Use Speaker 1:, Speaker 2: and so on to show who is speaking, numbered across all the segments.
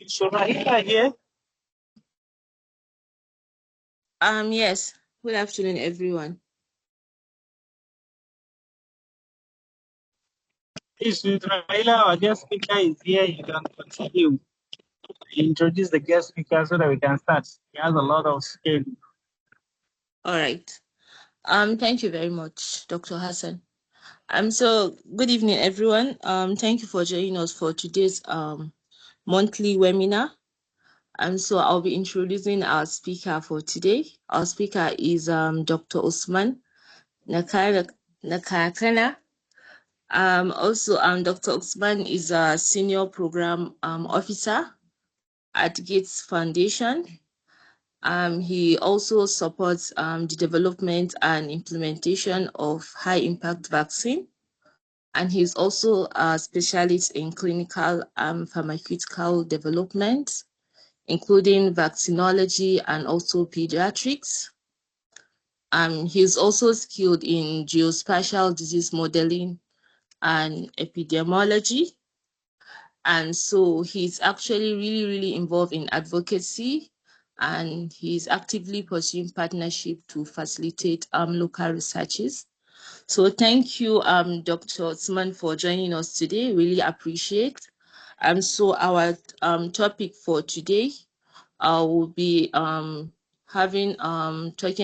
Speaker 1: So Rahila here.
Speaker 2: Yes. Good afternoon, everyone.
Speaker 1: Please, with Rahila, our guest speaker is here. You can continue. Introduce the guest speaker so that we can start. He has a lot of skill.
Speaker 2: All right. Thank you very much, Dr. Hassan. So good evening, everyone. Thank you for joining us for today's monthly webinar. So I'll be introducing our speaker for today. Our speaker is Dr. Usman Nakakana. Also, Dr. Usman is a senior program officer at Gates Foundation. He also supports the development and implementation of high-impact vaccine, and he's also a specialist in clinical and pharmaceutical development, including vaccinology and also pediatrics. He's also skilled in geospatial disease modeling and epidemiology. And so he's actually really involved in advocacy, and he's actively pursuing partnership to facilitate local researches. So thank you, Dr. Osman, for joining us today. Really appreciate. So our topic for today will be talking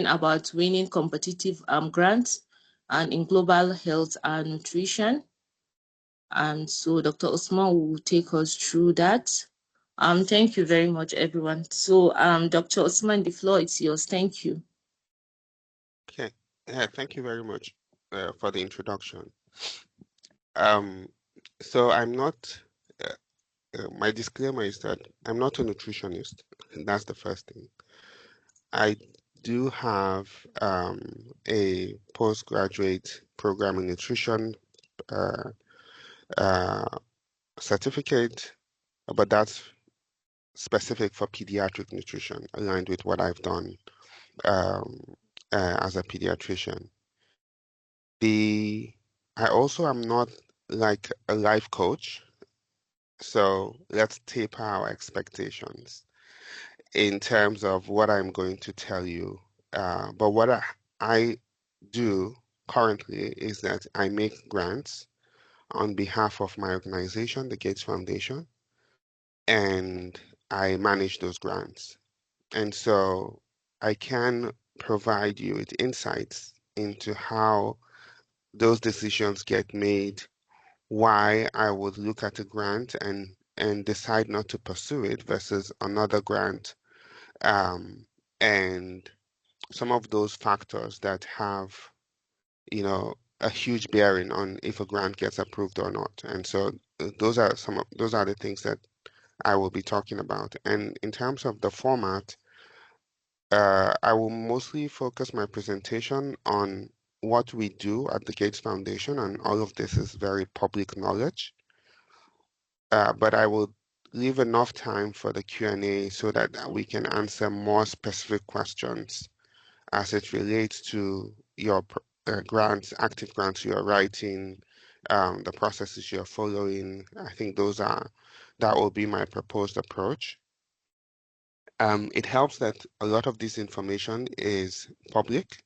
Speaker 2: about winning competitive grants and in global health and nutrition. And so Dr. Osman will take us through that. Thank you very much, everyone. So Dr. Osman, the floor is yours. Thank you.
Speaker 3: Okay. Thank you very much for the introduction. So I'm not, my disclaimer is that I'm not a nutritionist, and that's the first thing. I do have a postgraduate program in nutrition certificate, but that's specific for pediatric nutrition, aligned with what I've done as a pediatrician. I also am not like a life coach, so let's taper our expectations in terms of what I'm going to tell you. But what I do currently is that I make grants on behalf of my organization, the Gates Foundation, and I manage those grants. And so I can provide you with insights into how those decisions get made, why I would look at a grant and decide not to pursue it versus another grant, and some of those factors that have, a huge bearing on if a grant gets approved or not. And so those are the things that I will be talking about. And in terms of the format, I will mostly focus my presentation on what we do at the Gates Foundation, and all of this is very public knowledge. But I will leave enough time for the Q&A so that we can answer more specific questions as it relates to your grants, active grants you're writing, the processes you're following. I think that will be my proposed approach. It helps that a lot of this information is public,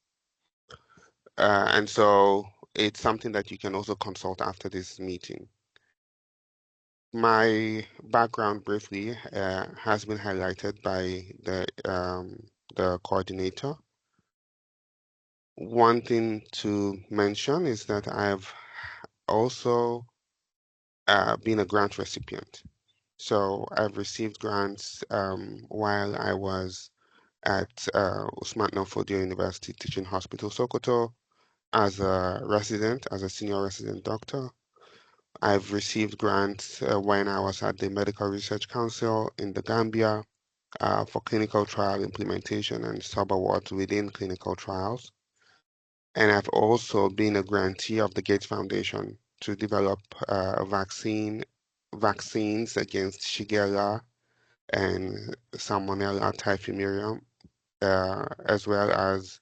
Speaker 3: and so it's something that you can also consult after this meeting. My background briefly has been highlighted by the coordinator. One thing to mention is that I've also been a grant recipient. So I've received grants while I was at Usman Danfodio University Teaching Hospital, Sokoto, as a senior resident doctor. I've received grants when I was at the Medical Research Council in the Gambia for clinical trial implementation and sub-awards within clinical trials. And I've also been a grantee of the Gates Foundation to develop vaccines against Shigella and Salmonella typhimurium, as well as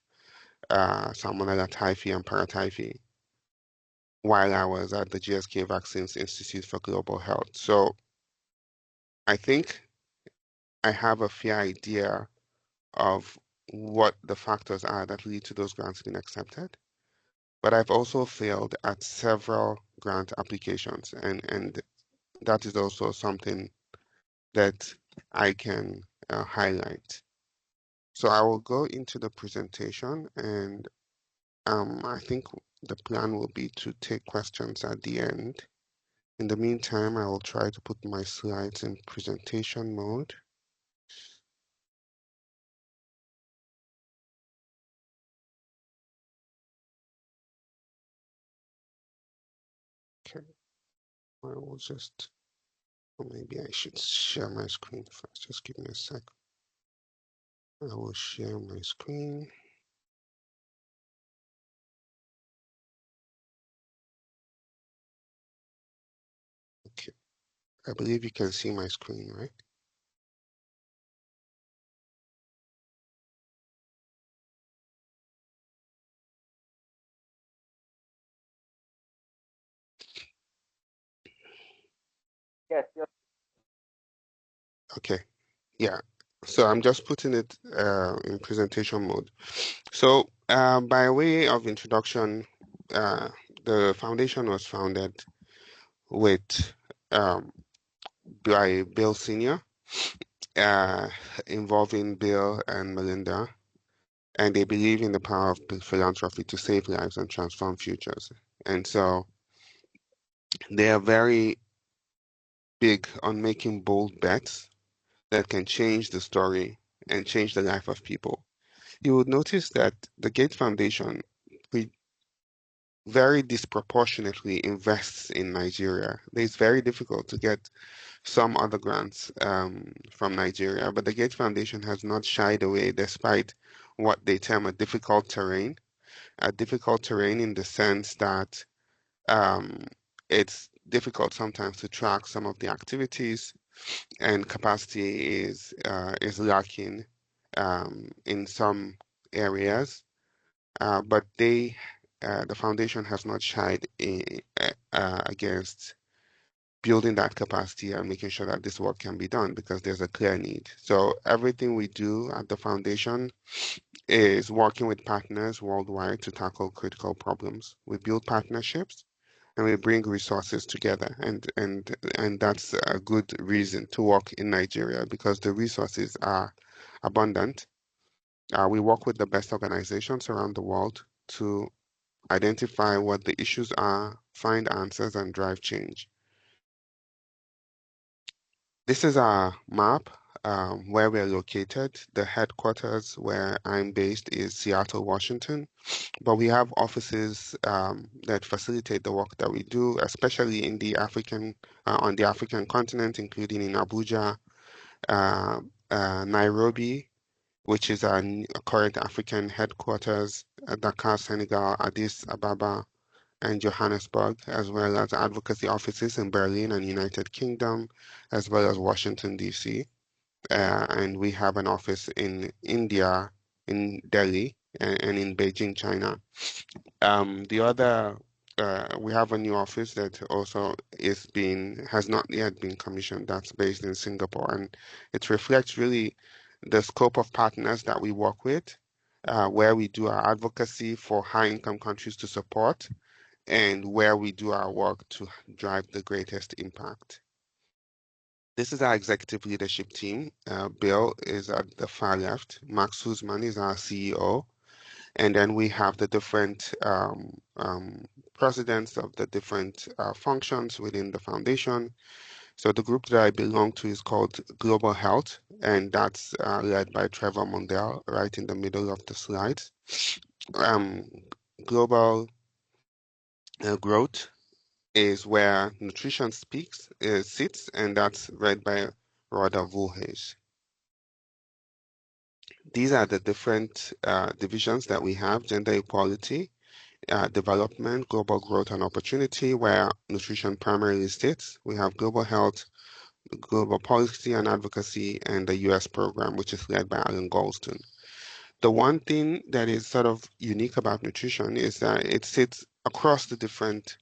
Speaker 3: Salmonella typhi and paratyphi, while I was at the GSK Vaccines Institute for Global Health. So I think I have a fair idea of what the factors are that lead to those grants being accepted. But I've also failed at several grant applications, and that is also something that I can highlight. So I will go into the presentation, and I think the plan will be to take questions at the end. In the meantime, I will try to put my slides in presentation mode. Okay, I will just, or maybe I should share my screen first. Just give me a sec. I will share my screen. Okay, I believe you can see my screen, right?
Speaker 1: Yes, yes.
Speaker 3: Okay, yeah. So I'm just putting it in presentation mode. So by way of introduction, uh, the foundation was founded with um, by Bill Senior, uh, involving Bill and Melinda, and they believe in the power of philanthropy to save lives and transform futures. And so they are very big on making bold bets that can change the story and change the life of people. You would notice that the Gates Foundation very disproportionately invests in Nigeria. It's very difficult to get some other grants from Nigeria, but the Gates Foundation has not shied away despite what they term a difficult terrain in the sense that um, it's difficult sometimes to track some of the activities, and capacity is lacking in some areas. But the foundation has not shied against building that capacity and making sure that this work can be done because there's a clear need. So everything we do at the foundation is working with partners worldwide to tackle critical problems. We build partnerships and we bring resources together, and that's a good reason to work in Nigeria because the resources are abundant. We work with the best organizations around the world to identify what the issues are, find answers, and drive change. This is our map where we're located. The headquarters where I'm based is Seattle, Washington, but we have offices that facilitate the work that we do, especially in the on the African continent, including in Abuja, uh, Nairobi, which is our current African headquarters, Dakar, Senegal, Addis Ababa, and Johannesburg, as well as advocacy offices in Berlin and United Kingdom, as well as Washington, D.C. And we have an office in India, in Delhi, and in Beijing, China. The other, we have a new office that also has not yet been commissioned, that's based in Singapore. And it reflects really the scope of partners that we work with, where we do our advocacy for high income countries to support and where we do our work to drive the greatest impact. This is our executive leadership team. Bill is at the far left. Max Husman is our CEO. And then we have the different presidents of the different functions within the foundation. So the group that I belong to is called Global Health, and that's led by Trevor Mondale, right in the middle of the slides. Um, Global Growth is where nutrition sits, and that's led by Rhoda Vulhage. These are the different divisions that we have: gender equality, development, global growth and opportunity, where nutrition primarily sits. We have global health, global policy and advocacy, and the US program, which is led by Alan Goldstein. The one thing that is sort of unique about nutrition is that it sits across the different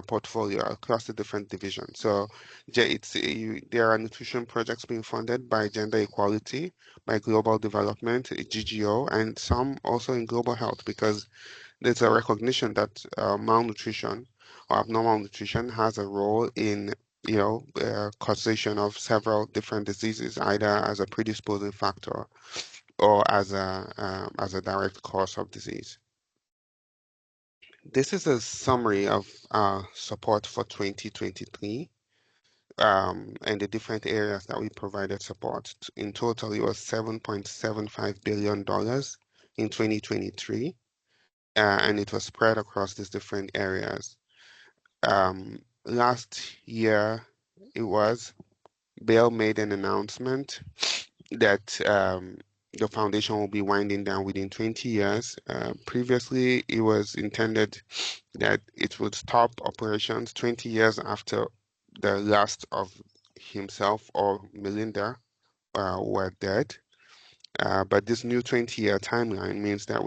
Speaker 3: portfolio across the different divisions. So there are nutrition projects being funded by Gender Equality, by Global Development, GGO, and some also in global health, because there's a recognition that malnutrition or abnormal nutrition has a role in causation of several different diseases, either as a predisposing factor or as a direct cause of disease. This is a summary of support for 2023 and the different areas that we provided support. In total, it was $7.75 billion in 2023, and it was spread across these different areas. Last year, Bill made an announcement that the foundation will be winding down within 20 years. Previously, it was intended that it would stop operations 20 years after the last of himself or Melinda were dead. But this new 20-year timeline means that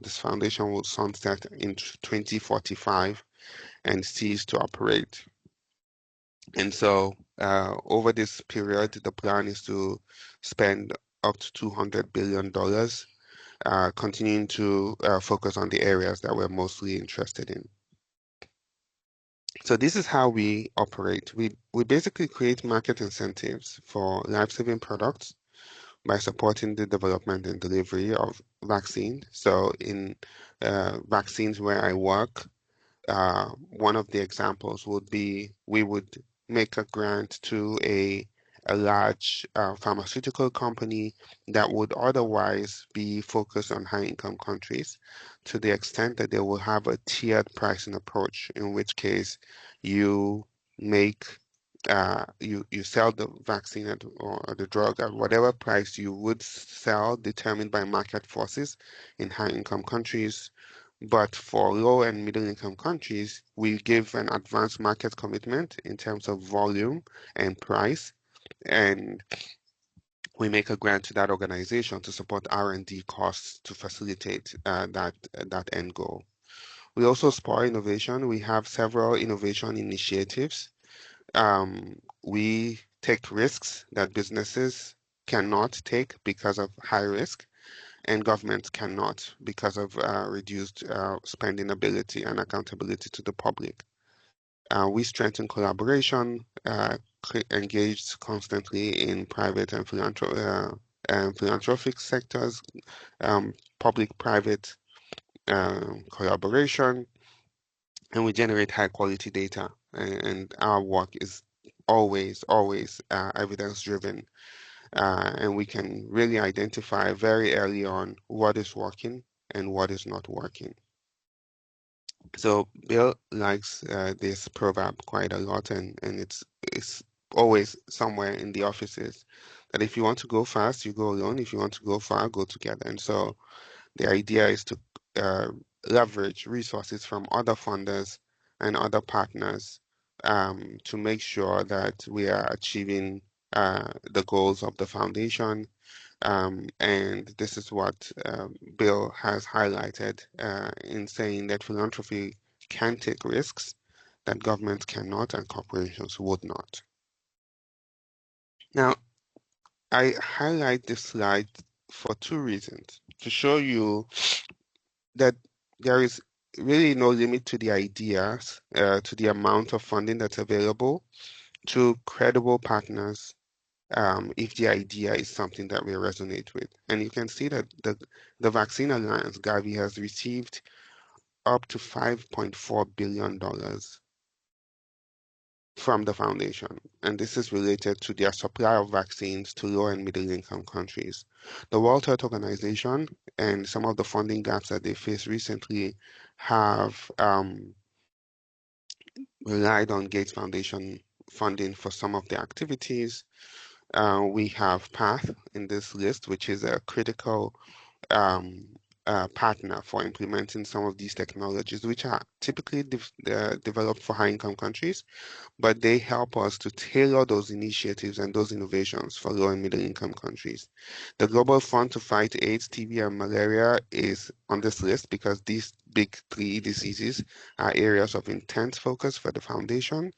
Speaker 3: this foundation will sunset in 2045 and cease to operate. And so over this period, the plan is to spend up to $200 billion, continuing to focus on the areas that we're mostly interested in. So this is how we operate. We basically create market incentives for life-saving products by supporting the development and delivery of vaccine. So in vaccines where I work, one of the examples would be we would make a grant to a large pharmaceutical company that would otherwise be focused on high-income countries, to the extent that they will have a tiered pricing approach, in which case you make you sell the vaccine or the drug at whatever price you would sell, determined by market forces in high-income countries. But for low and middle income countries, we give an advanced market commitment in terms of volume and price, and we make a grant to that organization to support R&D costs to facilitate that end goal. We also spur innovation. We have several innovation initiatives. We take risks that businesses cannot take because of high risk, and governments cannot because of reduced spending ability and accountability to the public. We strengthen collaboration, engaged constantly in private and philanthropic sectors, public-private collaboration, and we generate high-quality data. And our work is always evidence-driven. And we can really identify very early on what is working and what is not working. So Bill likes this proverb quite a lot, and it's always somewhere in the offices, that if you want to go fast, you go alone. If you want to go far, go together. And so the idea is to leverage resources from other funders and other partners to make sure that we are achieving the goals of the foundation. And this is what Bill has highlighted in saying that philanthropy can take risks that governments cannot and corporations would not. Now, I highlight this slide for two reasons: to show you that there is really no limit to the ideas, to the amount of funding that's available to credible partners, if the idea is something that we resonate with. And you can see that the Vaccine Alliance, Gavi, has received up to $5.4 billion from the foundation, and this is related to their supply of vaccines to low and middle income countries. The World Health Organization and some of the funding gaps that they faced recently have relied on Gates Foundation funding for some of the activities. We have PATH in this list, which is a critical partner for implementing some of these technologies, which are typically developed for high-income countries, but they help us to tailor those initiatives and those innovations for low and middle income countries. The Global Fund to Fight AIDS, TB, and Malaria is on this list because these big three diseases are areas of intense focus for the foundation.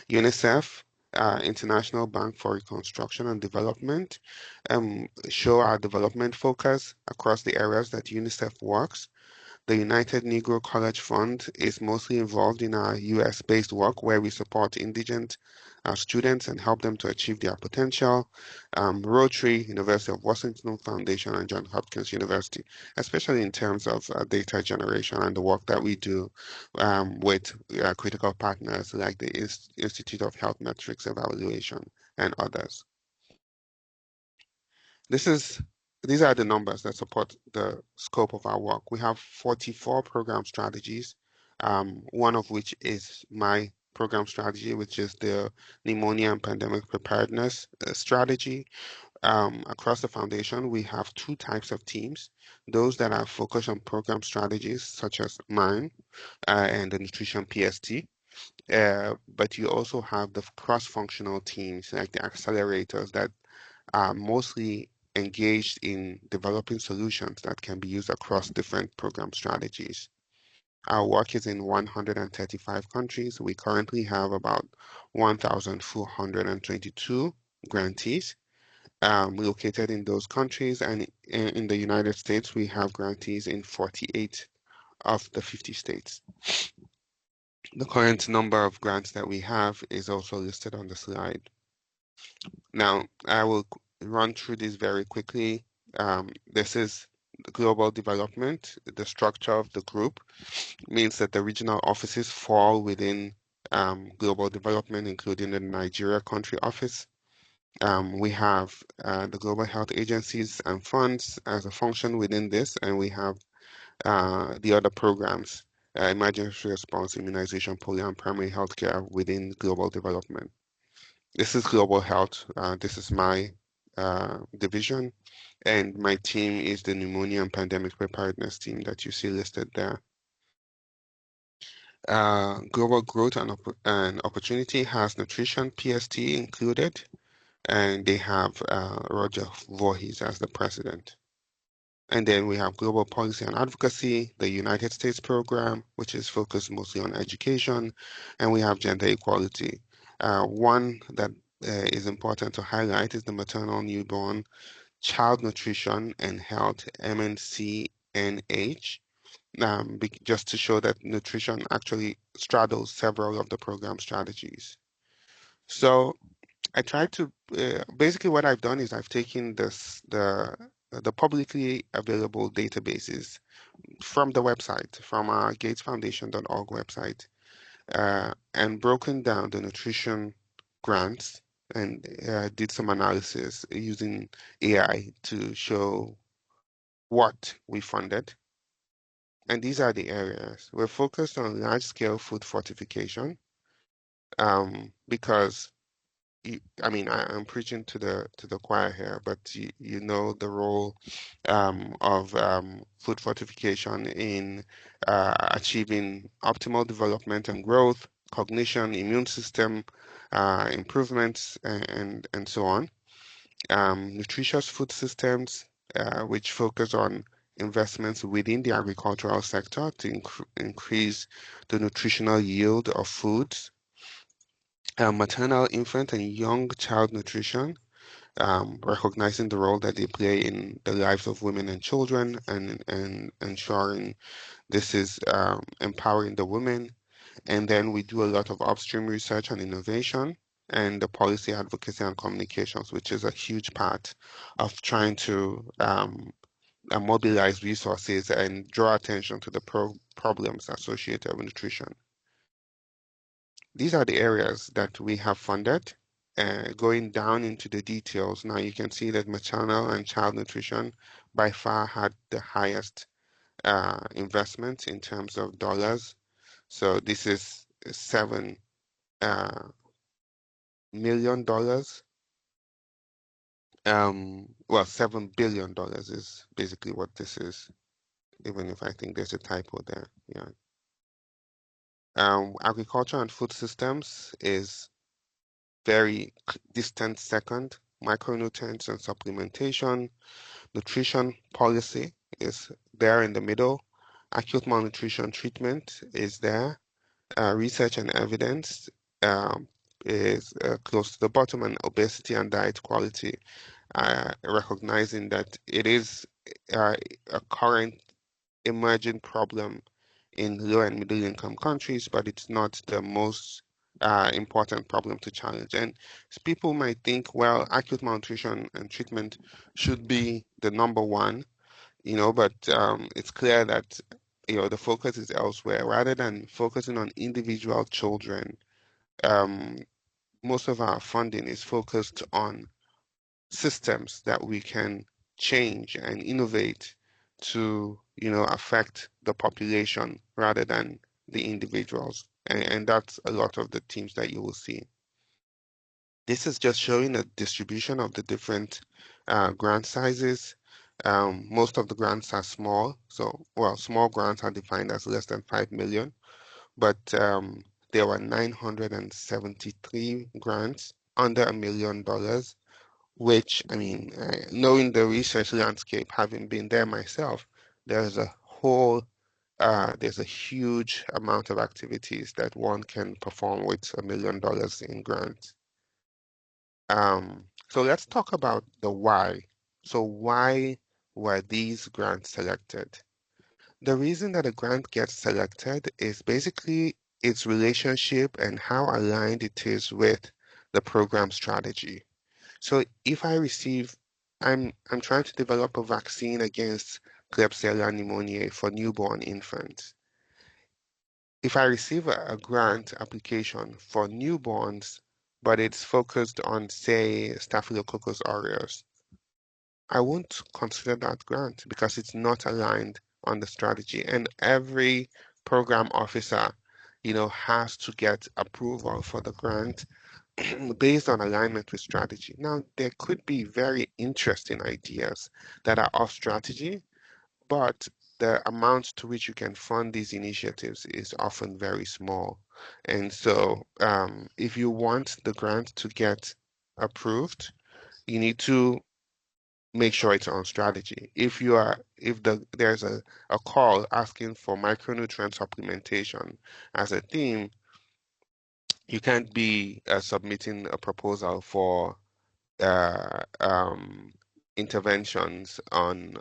Speaker 3: UNICEF, International Bank for Reconstruction and Development, show our development focus across the areas that UNICEF works. The United Negro College Fund is mostly involved in our US-based work where we support indigent students and help them to achieve their potential. Rotary, University of Washington Foundation, and Johns Hopkins University, especially in terms of data generation and the work that we do with critical partners like the Institute of Health Metrics Evaluation and others. These are the numbers that support the scope of our work. We have 44 program strategies, one of which is my program strategy, which is the pneumonia and pandemic preparedness strategy. Across the foundation, we have two types of teams, those that are focused on program strategies, such as mine and the nutrition PST. But you also have the cross-functional teams, like the accelerators that are mostly engaged in developing solutions that can be used across different program strategies. Our work is in 135 countries. We currently have about 1,422 grantees located in those countries, and in the United States, we have grantees in 48 of the 50 states. The current number of grants that we have is also listed on the slide. Now, I will run through this very quickly. This is global development. The structure of the group means that the regional offices fall within global development, including the Nigeria country office. We have the global health agencies and funds as a function within this, and we have the other programs, emergency response, immunization, polio, and primary healthcare within global development. This is global health. This is my division, and my team is the pneumonia and pandemic preparedness team that you see listed there. Global growth and opportunity has nutrition PST included, and they have Roger Voorhees as the president. And then we have global policy and advocacy, the United States program, which is focused mostly on education, and we have gender equality. One that is important to highlight is the maternal, newborn, child nutrition and health, MNCNH, just to show that nutrition actually straddles several of the program strategies. So I tried to basically what I've done is I've taken the publicly available databases from the website, from our gatesfoundation.org website, and broken down the nutrition grants and did some analysis using AI to show what we funded. And these are the areas. We're focused on large-scale food fortification because I'm preaching to the choir here, but you know the role of food fortification in achieving optimal development and growth, cognition, immune system improvements, and so on. Nutritious food systems, which focus on investments within the agricultural sector to increase the nutritional yield of foods. Maternal, infant, and young child nutrition, recognizing the role that they play in the lives of women and children, and ensuring this is empowering the women. And then we do a lot of upstream research and innovation, and the policy advocacy and communications, which is a huge part of trying to mobilize resources and draw attention to the problems associated with nutrition. These are the areas that we have funded. Going down into the details, now you can see that maternal and child nutrition by far had the highest investment in terms of dollars. So this is $7 million. Well, $7 billion is basically what this is. even if I think there's a typo there. Yeah. Agriculture and food systems is very distant second. Micronutrients and supplementation, nutrition policy is there in the middle. Acute malnutrition treatment is there. Research and evidence um, is close to the bottom, and obesity and diet quality, recognizing that it is a current emerging problem in low and middle income countries, but it's not the most important problem to challenge. And people might think, well, acute malnutrition and treatment should be the number one, but it's clear that the focus is elsewhere. Rather than focusing on individual children, um, most of our funding is focused on systems that we can change and innovate to, affect the population rather than the individuals. And that's a lot of the teams that you will see. This is just showing a distribution of the different grant sizes. Most of the grants are small. So, well, small grants are defined as less than 5 million, but there were 973 grants under $1 million, which, I mean, knowing the research landscape, having been there myself, there's a huge amount of activities that one can perform with $1 million in grants. So let's talk about the why. So why were these grants selected? The reason that a grant gets selected is basically its relationship and how aligned it is with the program strategy. So if I'm trying to develop a vaccine against Klebsiella pneumoniae for newborn infants. If I receive a grant application for newborns, but it's focused on, say, Staphylococcus aureus, I won't consider that grant because it's not aligned on the strategy. And every program officer, has to get approval for the grant based on alignment with strategy. Now, there could be very interesting ideas that are off strategy, but the amount to which you can fund these initiatives is often very small. And so, if you want the grant to get approved, you need to make sure it's on strategy. There's a call asking for micronutrient supplementation as a theme, you can't be submitting a proposal for uh, um, interventions on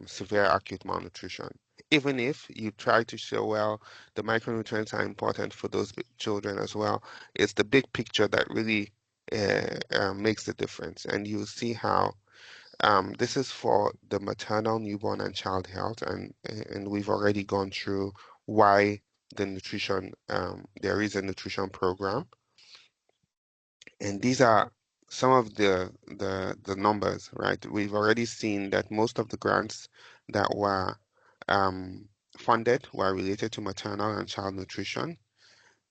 Speaker 3: severe acute malnutrition. Even if you try to show, well, the micronutrients are important for those children as well, it's the big picture that really makes the difference. And you see how this is for the maternal, newborn, and child health, and we've already gone through why there is a nutrition program. And these are some of the numbers, right? We've already seen that most of the grants that were um, funded were related to maternal and child nutrition.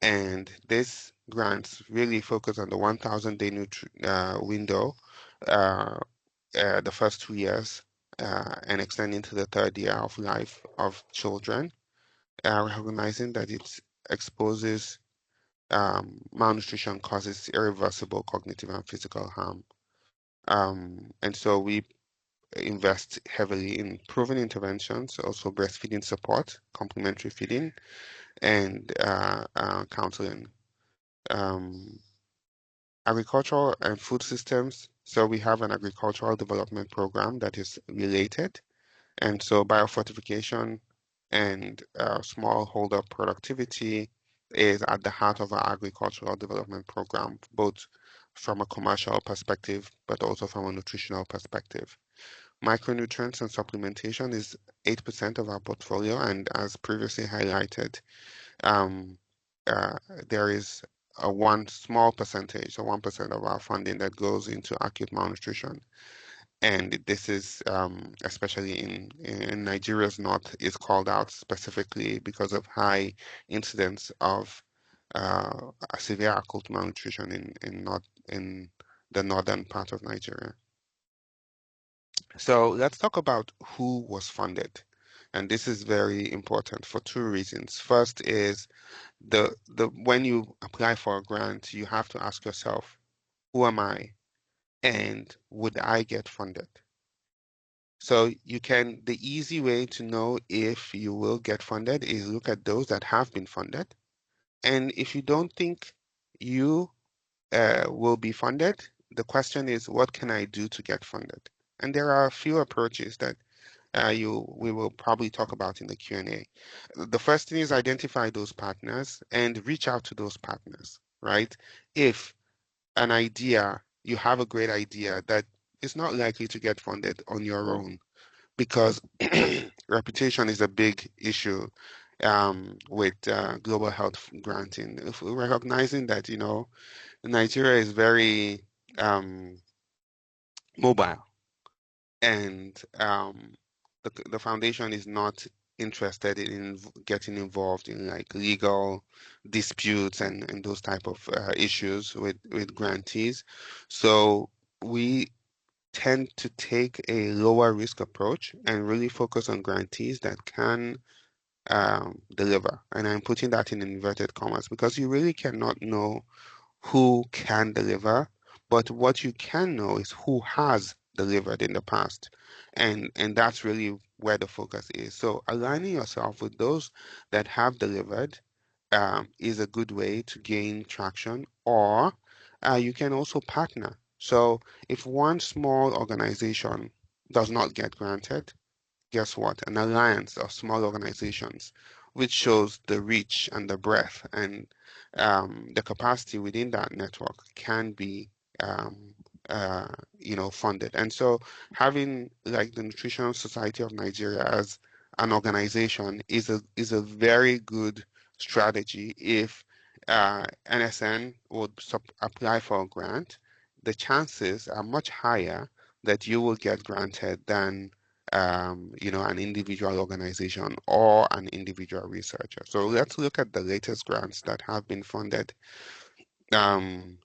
Speaker 3: And these grants really focus on the 1,000-day window, uh, the first 2 years, and extending to the third year of life of children, recognizing that it exposes malnutrition causes irreversible cognitive and physical harm. And so we invest heavily in proven interventions, also breastfeeding support, complementary feeding, and counseling. Um, Agricultural and food systems. So we have an agricultural development program that is related. And so biofortification and smallholder productivity is at the heart of our agricultural development program, both from a commercial perspective, but also from a nutritional perspective. Micronutrients and supplementation is 8% of our portfolio, and as previously highlighted, um, uh, there is a one small percentage, so 1% of our funding that goes into acute malnutrition. And this is especially in Nigeria's north is called out specifically because of high incidence of severe acute malnutrition in the northern part of Nigeria. So let's talk about who was funded. And this is very important for two reasons. First is the when you apply for a grant, you have to ask yourself, who am I and would I get funded? So the easy way to know if you will get funded is look at those that have been funded. And if you don't think you will be funded, the question is, what can I do to get funded? And there are a few approaches that we will probably talk about in the Q&A. The first thing is identify those partners and reach out to those partners, right? If you have a great idea that is not likely to get funded on your own, because reputation is a big issue with global health granting. If we're recognizing that, Nigeria is very mobile, and the foundation is not interested in getting involved in like legal disputes and those type of issues with grantees. So we tend to take a lower risk approach and really focus on grantees that can deliver. And I'm putting that in inverted commas because you really cannot know who can deliver, but what you can know is who has delivered in the past. And that's really where the focus is. So aligning yourself with those that have delivered is a good way to gain traction, or you can also partner. So if one small organization does not get granted, guess what? An alliance of small organizations, which shows the reach and the breadth and the capacity within that network can be, um, funded. And so having like the Nutritional Society of Nigeria as an organization is a very good strategy if NSN would apply for a grant. The chances are much higher that you will get granted than an individual organization or an individual researcher. So let's look at the latest grants that have been funded. Um,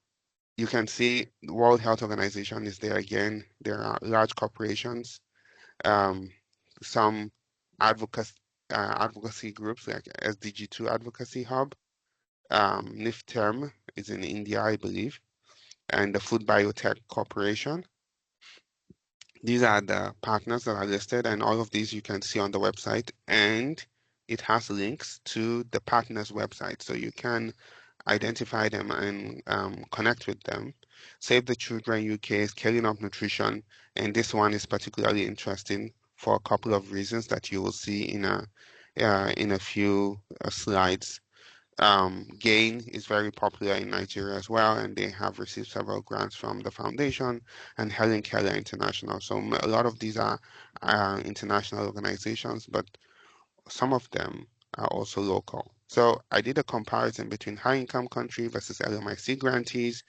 Speaker 3: you can see the World Health Organization is there again. There are large corporations, um, some advocacy advocacy groups like SDG2 Advocacy Hub. NIFTERM is in India, I believe, and the Food Biotech Corporation. These are the partners that are listed, and all of these you can see on the website, and it has links to the partners' website, so you can identify them and connect with them. Save the Children UK is scaling up nutrition, and this one is particularly interesting for a couple of reasons that you will see in a few slides. GAIN is very popular in Nigeria as well, and they have received several grants from the foundation and Helen Keller International. So a lot of these are international organizations, but some of them are also local. So I did a comparison between high-income country versus LMIC grantees,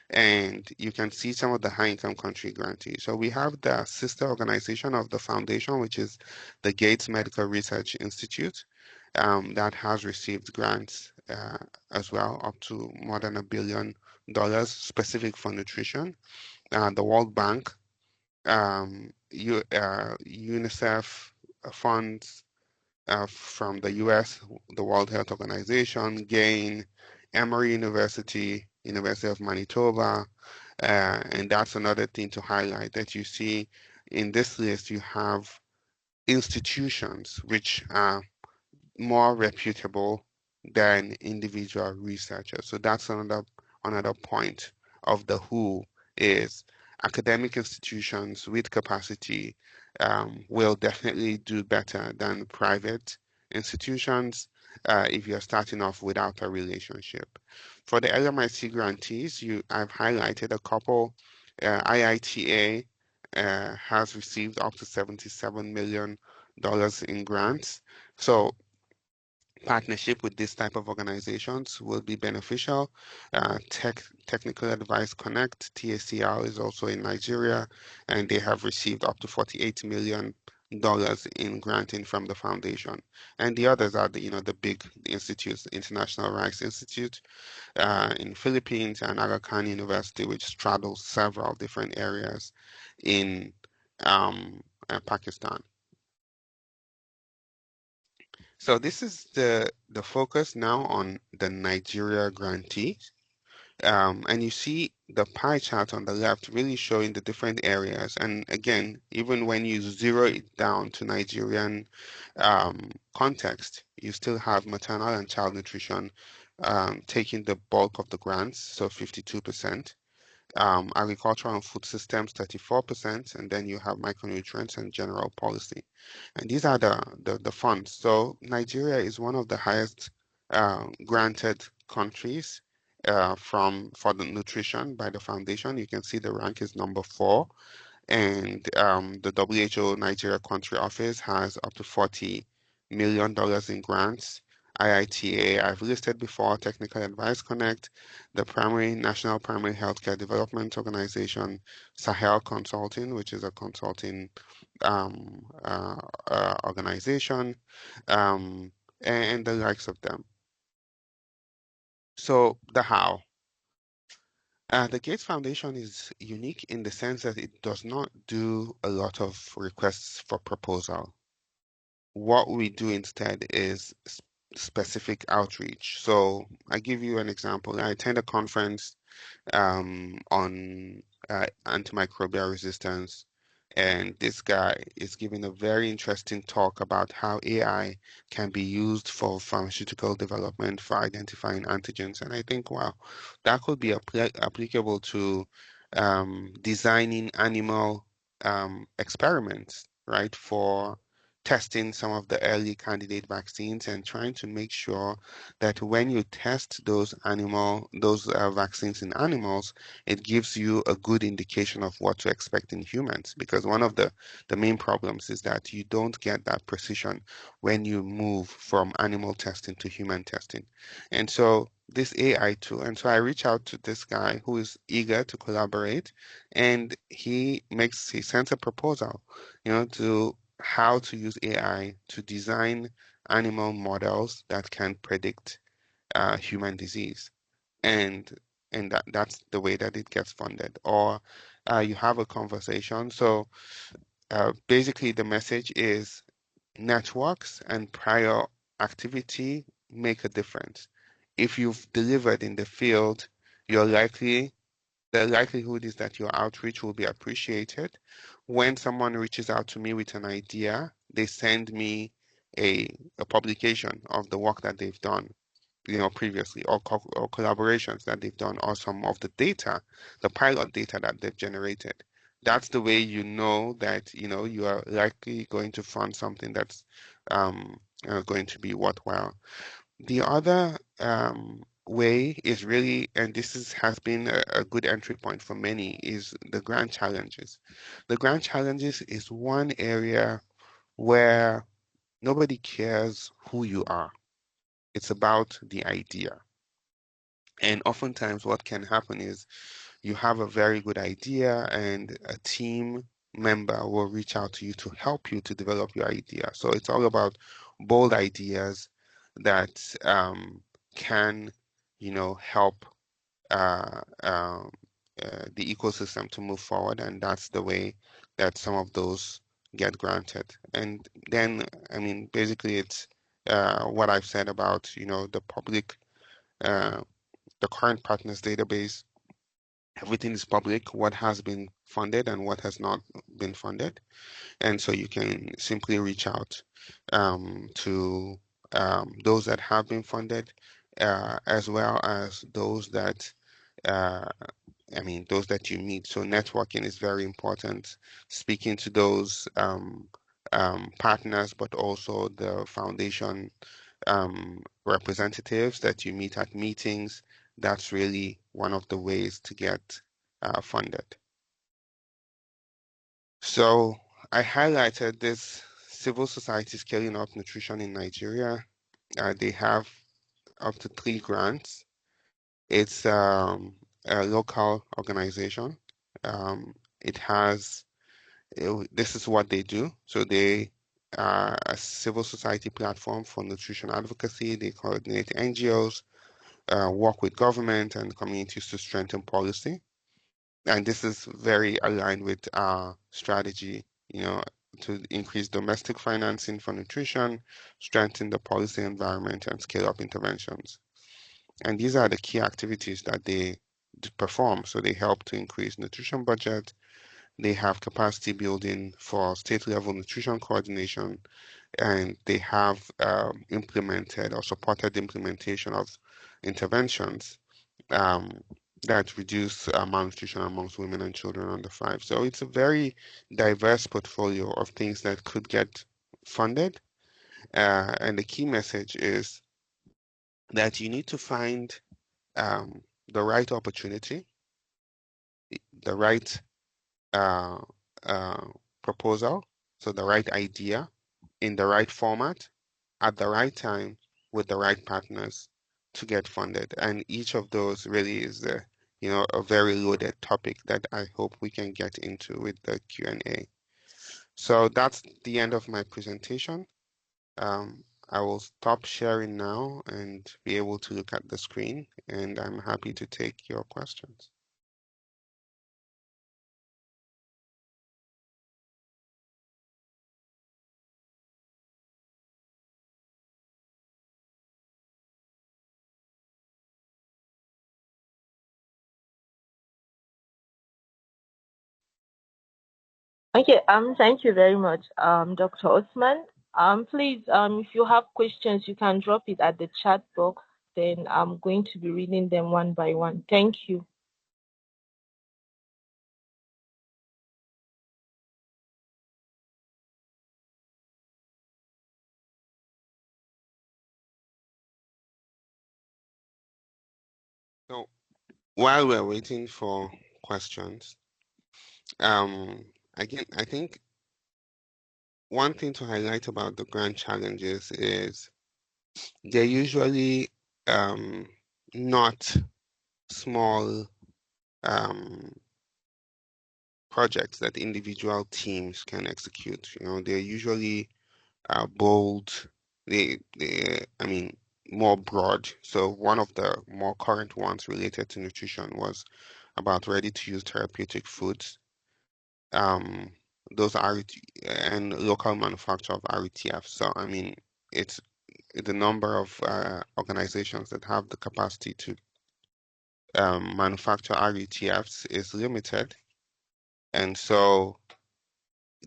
Speaker 3: and you can see some of the high-income country grantees. So we have the sister organization of the foundation, which is the Gates Medical Research Institute, that has received grants as well, up to more than $1 billion specific for nutrition. The World Bank, UNICEF funds from the US, the World Health Organization, GAIN, Emory University, University of Manitoba, and that's another thing to highlight that you see in this list. You have institutions which are more reputable than individual researchers. So that's another point of the who is academic institutions with capacity will definitely do better than private institutions if you're starting off without a relationship. For the LMIC grantees, I've highlighted a couple. IITA has received up to $77 million in grants. So partnership with this type of organizations will be beneficial. Technical Advice Connect, TACR, is also in Nigeria, and they have received up to $48 million in granting from the foundation. And the others are the big institutes, the International Rice Institute in Philippines and Aga Khan University, which straddles several different areas in Pakistan. So this is the focus now on the Nigeria grantee. And you see the pie chart on the left really showing the different areas. And again, even when you zero it down to Nigerian context, you still have maternal and child nutrition taking the bulk of the grants, so 52%. Agricultural and food systems, 34%, and then you have micronutrients and general policy. And these are the funds. So Nigeria is one of the highest granted countries for the nutrition by the foundation. You can see the rank is number 4, and the WHO Nigeria country office has up to $40 million in grants. IITA, I've listed before, Technical Advice Connect, the National Primary Healthcare Development Organization, Sahel Consulting, which is a consulting um, uh, organization, um, and the likes of them. So the how. The Gates Foundation is unique in the sense that it does not do a lot of requests for proposal. What we do instead is specific outreach. So I give you an example. I attend a conference on antimicrobial resistance. And this guy is giving a very interesting talk about how AI can be used for pharmaceutical development for identifying antigens. And I think, wow, that could be applicable to designing animal experiments, right, for testing some of the early candidate vaccines and trying to make sure that when you test those vaccines in animals, it gives you a good indication of what to expect in humans. Because one of the main problems is that you don't get that precision when you move from animal testing to human testing. And so this AI tool, and so I reach out to this guy who is eager to collaborate, and he sends a proposal, to how to use AI to design animal models that can predict human disease, and that's the way that it gets funded. Or you have a conversation. So basically, the message is networks and prior activity make a difference. If you've delivered in the field, you're likely the likelihood is that your outreach will be appreciated. When someone reaches out to me with an idea, they send me a publication of the work that they've done, previously, or collaborations that they've done, or some of the data, the pilot data that they've generated. That's the way you know that, you are likely going to fund something that's going to be worthwhile. The other way is really, and has been a good entry point for many, is the grand challenges. The grand challenges is one area where nobody cares who you are. It's about the idea. And oftentimes, what can happen is you have a very good idea, and a team member will reach out to you to help you to develop your idea. So it's all about bold ideas that can, help uh, um, the ecosystem to move forward. And that's the way that some of those get granted. And then, I mean, basically, it's what I've said about, the public. Uh, the current partners database, everything is public, what has been funded and what has not been funded. And so you can simply reach out to those that have been funded, as well as those that, uh, those that you meet. So networking is very important. Speaking to those partners, but also the foundation representatives that you meet at meetings. That's really one of the ways to get funded. So I highlighted this civil society scaling up nutrition in Nigeria. They have up to 3 grants. It's a local organization. It has, this is what they do. So they are a civil society platform for nutrition advocacy. They coordinate NGOs, work with government and communities to strengthen policy. And this is very aligned with our strategy, to increase domestic financing for nutrition, strengthen the policy environment, and scale up interventions. And these are the key activities that they perform. So they help to increase nutrition budget. They have capacity building for state level nutrition coordination, and they have implemented or supported the implementation of interventions um, that reduce malnutrition amongst women and children under 5. So it's a very diverse portfolio of things that could get funded. And the key message is that you need to find the right opportunity, the right uh, uh, proposal, so the right idea in the right format at the right time with the right partners to get funded. And each of those really is a very loaded topic that I hope we can get into with the Q&A. So that's the end of my presentation. I will stop sharing now and be able to look at the screen, and I'm happy to take your questions.
Speaker 2: Okay, thank you very much, Dr. Osman. Please, if you have questions, you can drop it at the chat box. Then I'm going to be reading them one by one. Thank you.
Speaker 3: So while we're waiting for questions, again, I think one thing to highlight about the grand challenges is they're usually not small projects that individual teams can execute. They're usually bold. I mean, more broad. So one of the more current ones related to nutrition was about ready-to-use therapeutic foods. Those RET and local manufacture of RETF. So I mean, it's the number of organizations that have the capacity to manufacture RETFs is limited, and so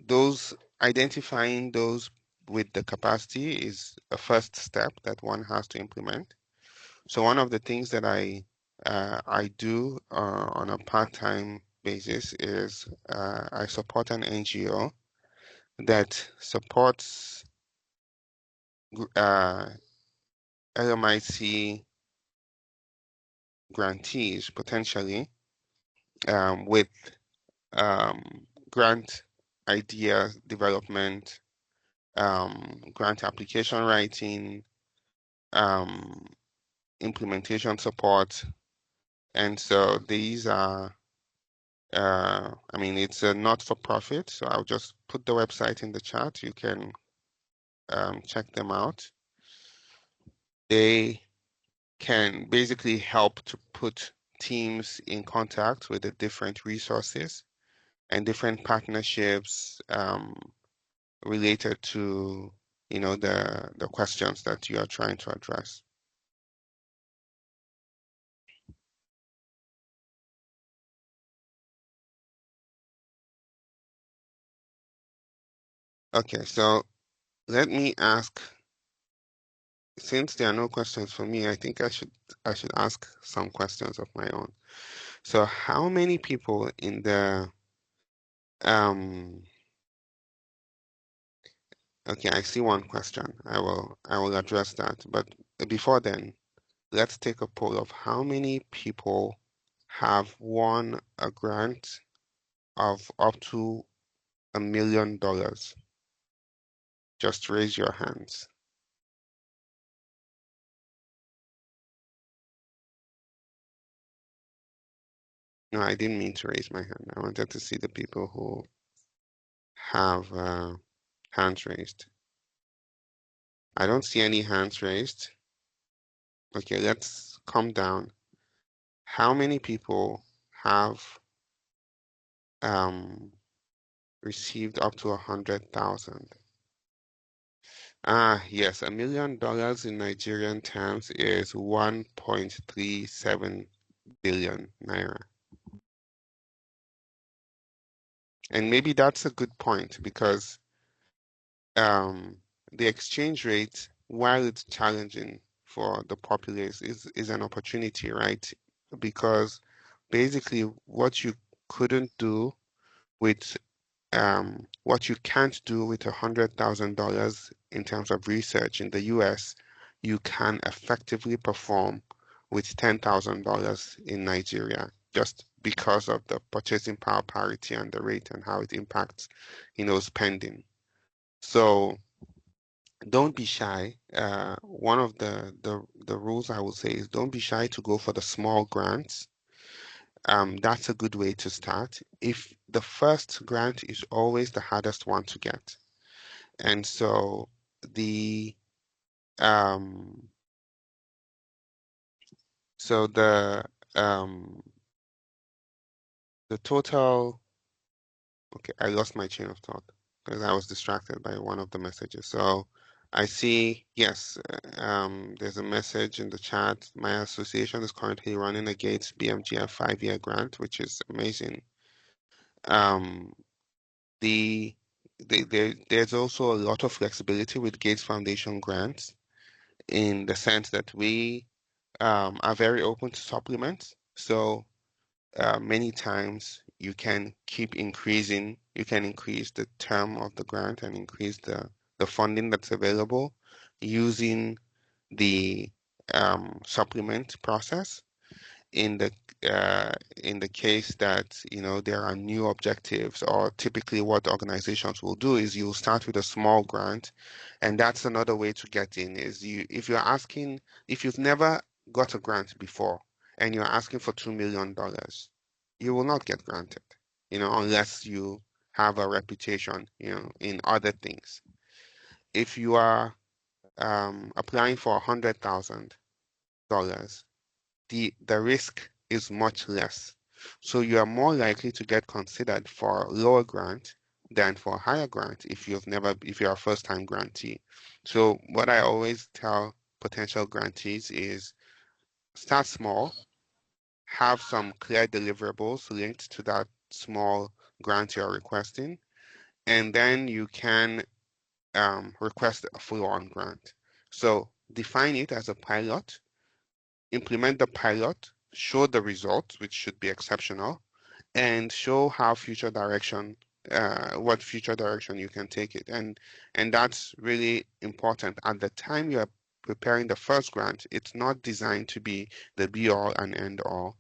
Speaker 3: those identifying those with the capacity is a first step that one has to implement. So one of the things that I do on a part-time basis is I support an NGO that supports uh, LMIC grantees potentially with grant idea development, grant application writing, um, implementation support. And so these are, I mean, it's a not-for-profit, so I'll just put the website in the chat. You can check them out. They can basically help to put teams in contact with the different resources and different partnerships related to the questions that you are trying to address. Okay, so let me ask, since there are no questions for me, I think I should ask some questions of my own. So how many people in the okay, I see one question. I will address that. But before then, let's take a poll of how many people have won a grant of up to $1 million. Just raise your hands. No, I didn't mean to raise my hand. I wanted to see the people who have hands raised. I don't see any hands raised. Okay, let's calm down. How many people have received up to 100,000. Yes, $1 million in Nigerian terms is 1.37 billion naira. And maybe that's a good point because the exchange rate, while it's challenging for the populace, is an opportunity, right? Because basically what you couldn't do with what you can't do with $100,000 in terms of research in the US, you can effectively perform with $10,000 in Nigeria, just because of the purchasing power parity and the rate and how it impacts, spending. So don't be shy. One of the rules I will say is don't be shy to go for the small grants. That's a good way to start. If the first grant is always the hardest one to get. And so the um so the total, okay, I lost my chain of thought because I was distracted by one of the messages. So I see, yes, there's a message in the chat. My association is currently running a Gates BMGF 5-year grant, which is amazing. Um, the there's also a lot of flexibility with Gates Foundation grants in the sense that we are very open to supplements. So many times you can keep increasing, you can increase the term of the grant and increase the funding that's available using the supplement process in the in the case that there are new objectives, or typically what organizations will do is you'll start with a small grant, and that's another way to get in. Is if you've never got a grant before and you're asking for $2 million, you will not get granted, unless you have a reputation, in other things. If you are applying for $100,000, the risk is much less. So you are more likely to get considered for a lower grant than for a higher grant if you're a first-time grantee. So what I always tell potential grantees is start small, have some clear deliverables linked to that small grant you're requesting, and then you can request a full-on grant. So define it as a pilot, implement the pilot, show the results, which should be exceptional, and show how what future direction you can take it. And that's really important. At the time you are preparing the first grant, it's not designed to be the be all and end all.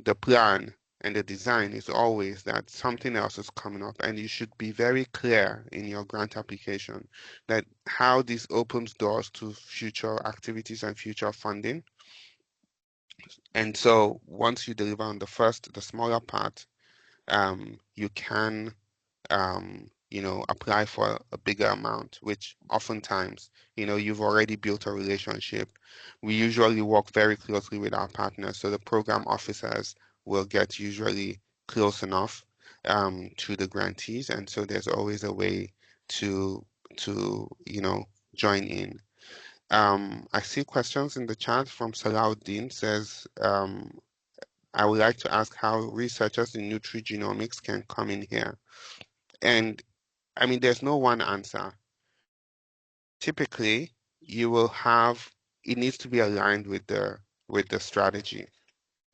Speaker 3: The plan and the design is always that something else is coming up, and you should be very clear in your grant application that how this opens doors to future activities and future funding. And so once you deliver on the smaller part, you can, apply for a bigger amount, which oftentimes, you've already built a relationship. We usually work very closely with our partners, so the program officers will get usually close enough to the grantees, and so there's always a way to join in. I see questions in the chat from Salahuddin says, I would like to ask how researchers in nutrigenomics can come in here. And I mean, there's no one answer. Typically, it needs to be aligned with the strategy.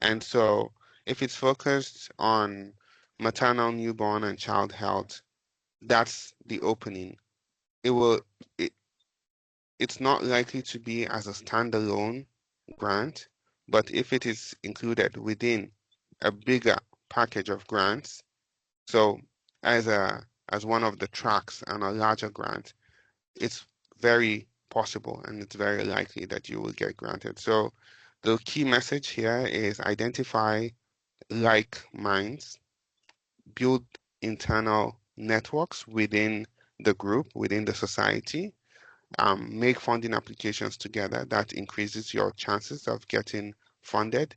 Speaker 3: And so if it's focused on maternal, newborn, and child health, that's the opening. It's not likely to be as a standalone grant, but if it is included within a bigger package of grants, so as one of the tracks and a larger grant, it's very possible and it's very likely that you will get granted. So the key message here is identify like minds, build internal networks within the group, within the society, make funding applications together. That increases your chances of getting funded.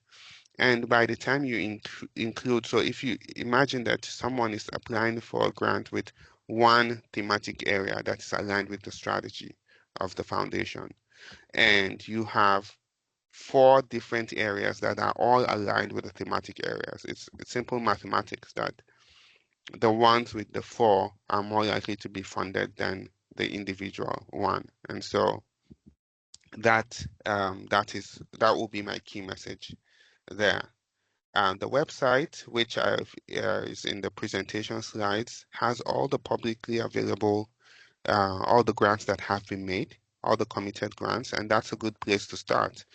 Speaker 3: And by the time you include, so if you imagine that someone is applying for a grant with one thematic area that is aligned with the strategy of the foundation, and you have 4 different areas that are all aligned with the thematic areas. It's simple mathematics that the ones with the 4 are more likely to be funded than the individual one. And so that will be my key message there. The website, which is in the presentation slides, has all the publicly available, all the grants that have been made, all the committed grants, and that's a good place to start.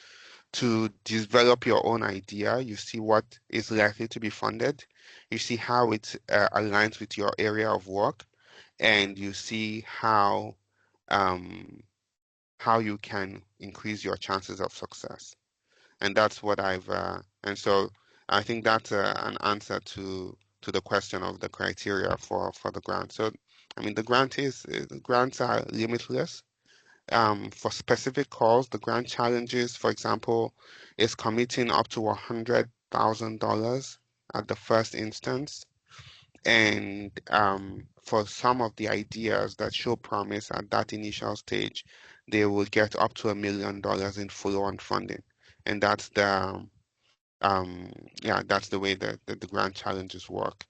Speaker 3: To develop your own idea, you see what is likely to be funded, you see how it aligns with your area of work, and you see um, how you can increase your chances of success. And that's what and so I think that's an answer to the question of the criteria for the grant. So, I mean, the grants are limitless. For specific calls, the grant challenges, for example, is committing up to $100,000 at the first instance. And for some of the ideas that show promise at that initial stage, they will get up to $1 million in follow-on funding. And that's that's the way that the grant challenges work.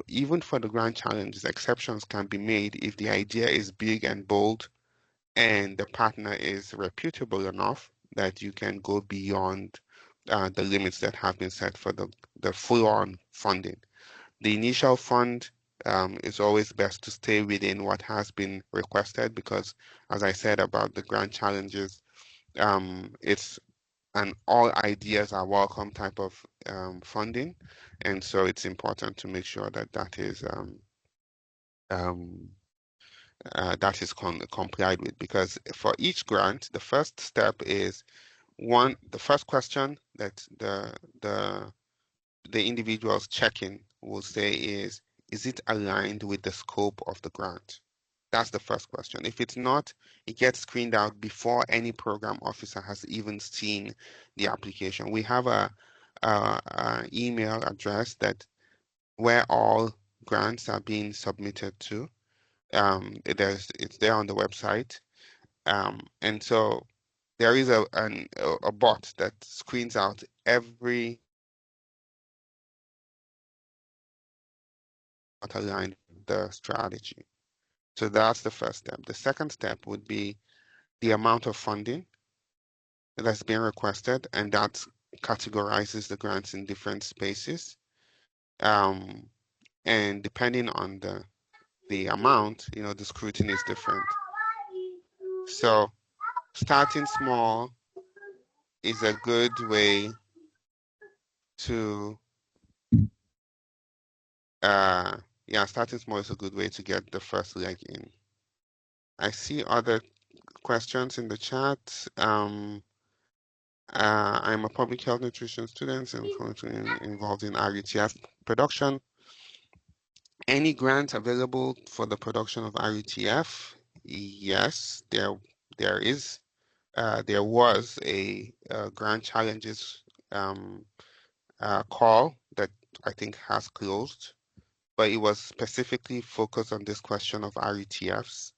Speaker 3: Even for the grant challenges, exceptions can be made if the idea is big and bold and the partner is reputable enough that you can go beyond the limits that have been set for the full-on funding. The initial fund is always best to stay within what has been requested because, as I said about the grant challenges, it's an all ideas are welcome type of funding, and so it's important to make sure that um, that is complied with because for each grant, the first step is the first question that the individuals checking will say is it aligned with the scope of the grant? That's the first question. If it's not, it gets screened out before any program officer has even seen the application. We have a email address that where all grants are being submitted to. It's there on the website. And so there is a bot that screens out every not aligned with the strategy. So that's the first step. The second step would be the amount of funding that's being requested, and that categorizes the grants in different spaces. Um, and depending on the amount, the scrutiny is different. So starting small is a good way to starting small is a good way to get the first leg in. I see other questions in the chat. I'm a public health nutrition student and currently involved in RUTF production. Any grant available for the production of RUTF? Yes, there is. There was a grant challenges call that I think has closed, but it was specifically focused on this question of RUTFs.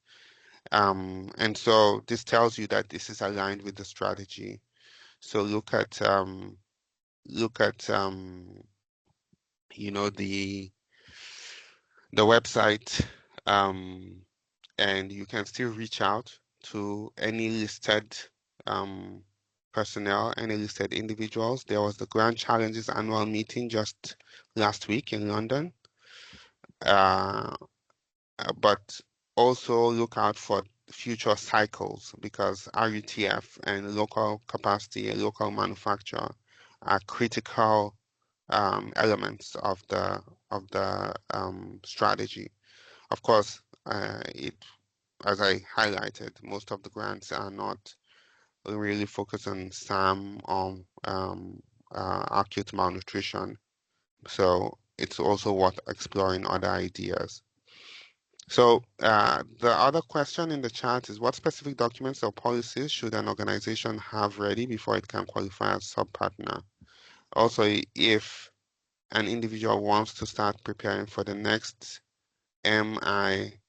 Speaker 3: And so this tells you that this is aligned with the strategy. So look at the website, and you can still reach out to any listed personnel, any listed individuals. There was the Grand Challenges annual meeting just last week in London. But also look out for future cycles because RUTF and local capacity and local manufacture are critical elements of the strategy. Of course, as I highlighted, most of the grants are not really focused on SAM or acute malnutrition. So it's also worth exploring other ideas. So the other question in the chat is what specific documents or policies should an organization have ready before it can qualify as sub-partner? Also, if an individual wants to start preparing for the next MIYCN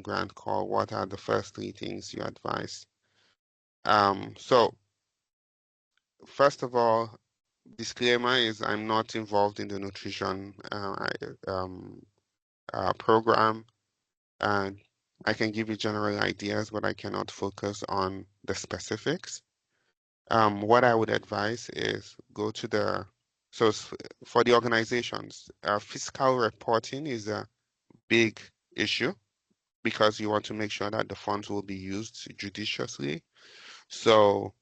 Speaker 3: grant call, what are the first 3 things you advise? So first of all, disclaimer is I'm not involved in the nutrition program, and I can give you general ideas, but I cannot focus on the specifics. What I would advise is go to for the organizations, fiscal reporting is a big issue because you want to make sure that the funds will be used judiciously. So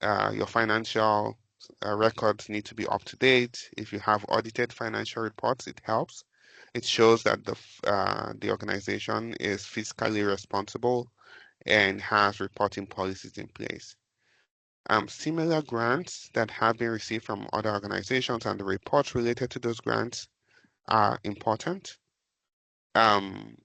Speaker 3: your financial records need to be up to date. If you have audited financial reports, it helps. It shows that the organization is fiscally responsible and has reporting policies in place. Similar grants that have been received from other organizations and the reports related to those grants are important. Um,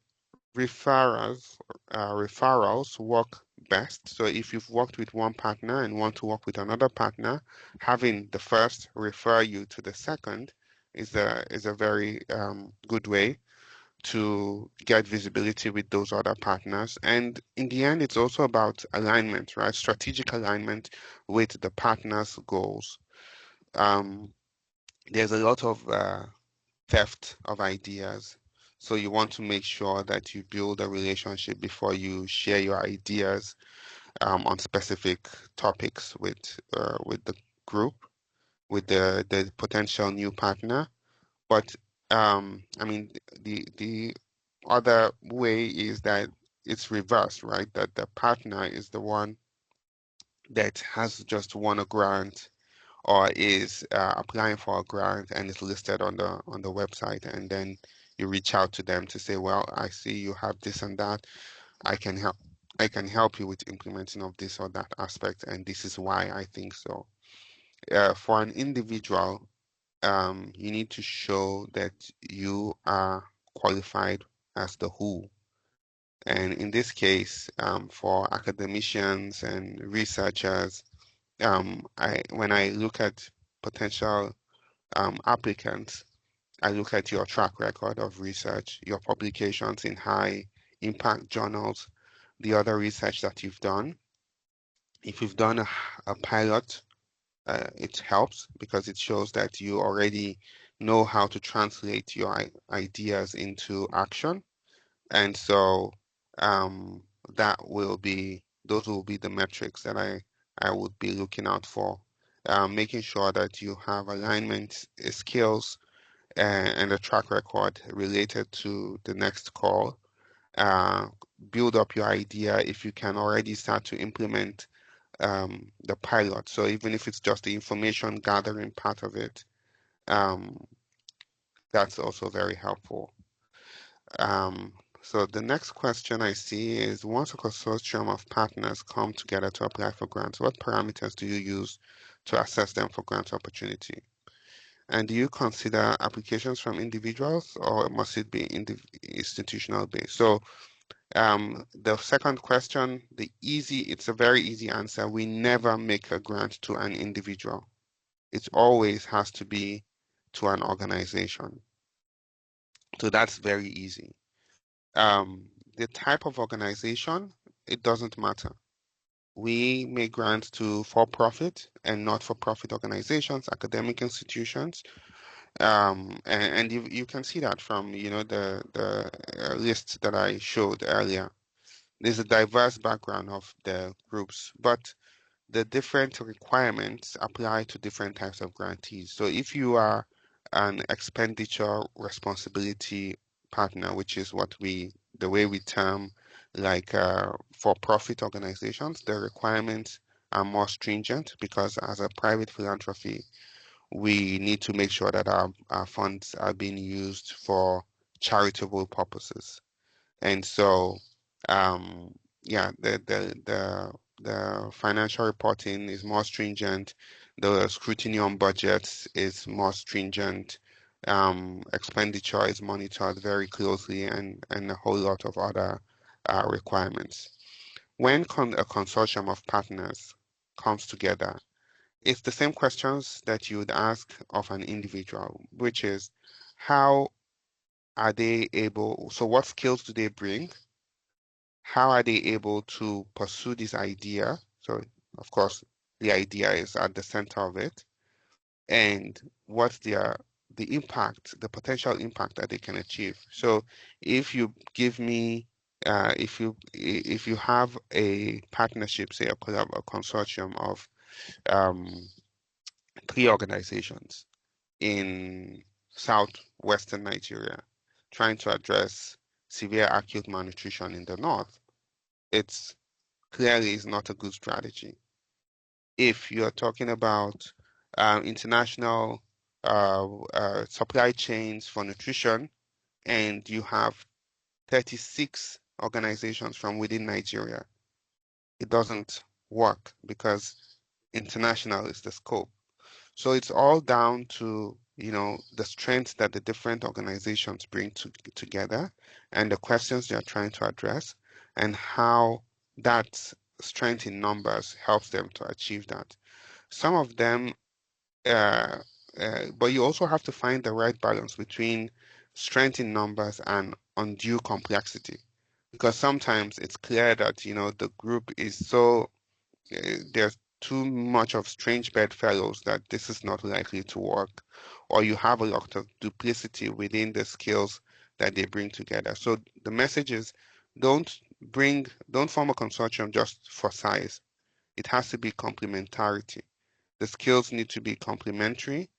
Speaker 3: referrals referrals work best. So if you've worked with one partner and want to work with another partner, having the first refer you to the second is a very good way to get visibility with those other partners. And in the end, it's also about alignment, right? Strategic alignment with the partner's goals. Um, there's a lot of theft of ideas. So you want to make sure that you build a relationship before you share your ideas on specific topics with the group, with the potential new partner. But I mean, the other way is that it's reversed, right? That the partner is the one that has just won a grant or is applying for a grant and is listed on the website, and then you reach out to them to say, well, I see you have this and that. I can help. I can help you with implementing of this or that aspect, and this is why I think so. For an individual, you need to show that you are qualified as the who. And in this case, for academicians and researchers, when I look at potential applicants, I look at your track record of research, your publications in high impact journals, the other research that you've done. If you've done a pilot, it helps because it shows that you already know how to translate your ideas into action. And so um, those will be the metrics that I would be looking out for. Making sure that you have alignment skills and a track record related to the next call. Uh, Build up your idea if you can already start to implement the pilot. So even if it's just the information gathering part of it, um, that's also very helpful. Um, so the next question I see is, once a consortium of partners come together to apply for grants, what parameters do you use to assess them for grant opportunity? And do you consider applications from individuals or must it be institutional based? So the second question, it's a very easy answer. We never make a grant to an individual. It always has to be to an organization. So that's very easy. The type of organization, it doesn't matter. We make grants to for-profit and not-for-profit organizations, academic institutions, and you can see that from the list that I showed earlier. There's a diverse background of the groups, but the different requirements apply to different types of grantees. So if you are an expenditure responsibility partner, which is the way we term like for-profit organizations, the requirements are more stringent because as a private philanthropy, we need to make sure that our funds are being used for charitable purposes. And so, yeah, the financial reporting is more stringent. The scrutiny on budgets is more stringent. Expenditure is monitored very closely, and a whole lot of other requirements. When a consortium of partners comes together, it's the same questions that you would ask of an individual, which is how are they able, so what skills do they bring? How are they able to pursue this idea? So, of course, the idea is at the center of it. And what's the impact, the potential impact that they can achieve. So if you give me, if you have a partnership, say a consortium of um, 3 organizations in southwestern Nigeria trying to address severe acute malnutrition in the north, it's clearly is not a good strategy. If you're talking about international supply chains for nutrition, and you have 36 organizations from within Nigeria, it doesn't work because international is the scope. So it's all down to, the strengths that the different organizations bring together and the questions they are trying to address and how that strength in numbers helps them to achieve that. Some of them, uh, but you also have to find the right balance between strength in numbers and undue complexity. Because sometimes it's clear that, the group is so, there's too much of strange bedfellows that this is not likely to work, or you have a lot of duplicity within the skills that they bring together. So the message is don't form a consortium just for size. It has to be complementarity. The skills need to be complementary,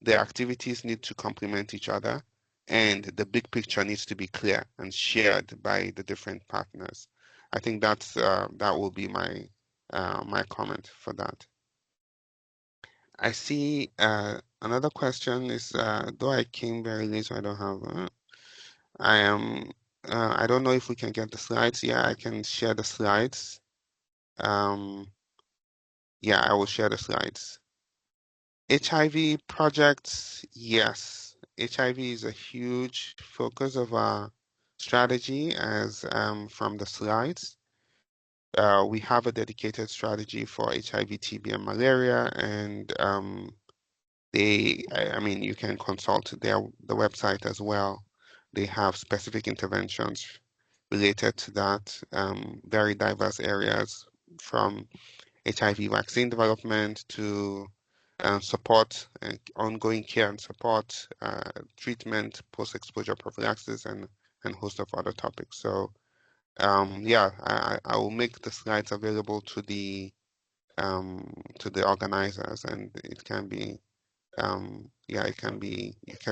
Speaker 3: the activities need to complement each other, and the big picture needs to be clear and shared by the different partners. I think that will be my comment for that. I see another question is though I came very late, so I don't have. I am. I don't know if we can get the slides. Yeah, I can share the slides. Um, yeah, I will share the slides. HIV projects, yes. HIV is a huge focus of our strategy as from the slides. We have a dedicated strategy for HIV, TB, and malaria, and I mean, you can consult the website as well. They have specific interventions related to that, very diverse areas from HIV vaccine development to support and ongoing care and support, treatment, post-exposure prophylaxis, and host of other topics. So yeah, I will make the slides available to the organizers, and it can be yeah, you can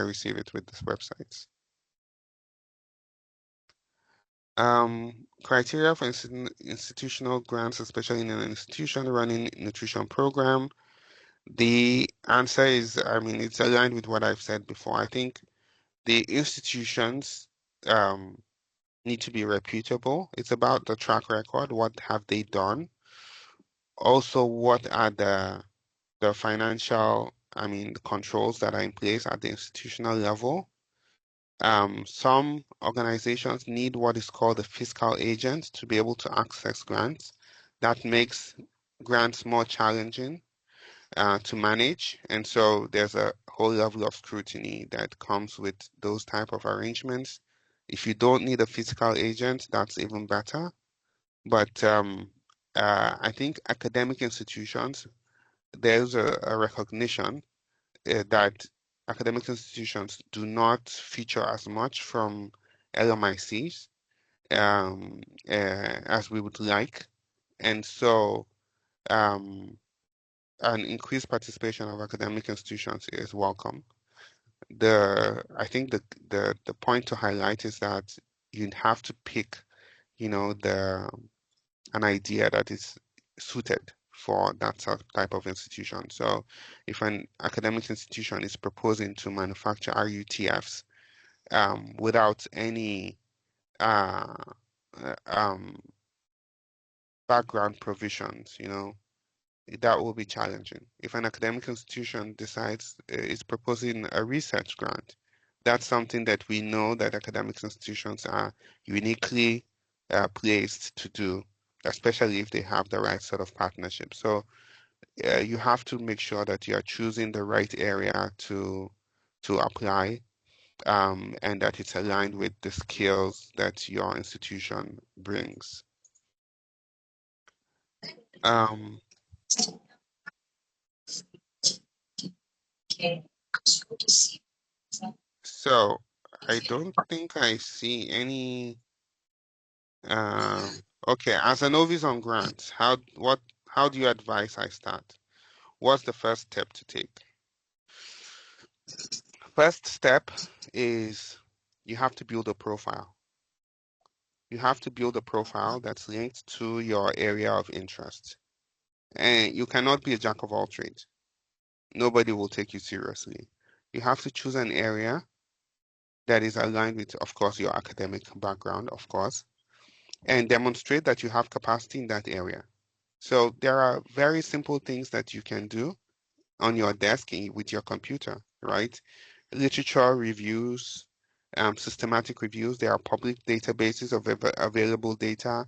Speaker 3: receive it with this website. Criteria for institutional grants, especially in an institution running nutrition program. The answer is, I mean, it's aligned with what I've said before. I think the institutions need to be reputable. It's about the track record. What have they done? Also, what are the financial, I mean, the controls that are in place at the institutional level? Some organizations need what is called a fiscal agent to be able to access grants. That makes grants more challenging to manage. And so there's a whole level of scrutiny that comes with those type of arrangements. If you don't need a fiscal agent, that's even better. But I think academic institutions, there's a recognition that academic institutions do not feature as much from LMICs as we would like. And so um, an increased participation of academic institutions is welcome. I think the point to highlight is that you have to pick, an idea that is suited for that type of institution. So if an academic institution is proposing to manufacture RUTFs without any uh, um, background provisions, that will be challenging. If an academic institution decides is proposing a research grant, that's something that we know that academic institutions are uniquely placed to do, especially if they have the right sort of partnership. So you have to make sure that you are choosing the right area to apply, and that it's aligned with the skills that your institution brings. Um, so I don't think I see any. Okay, as a novice on grants, how do you advise I start? What's the first step to take? First step is you have to build a profile. You have to build a profile that's linked to your area of interest. And you cannot be a jack of all trades. Nobody will take you seriously. You have to choose an area that is aligned with, of course, your academic background, of course, and demonstrate that you have capacity in that area. So there are very simple things that you can do on your desk with your computer, right? Literature reviews, systematic reviews. There are public databases of available data.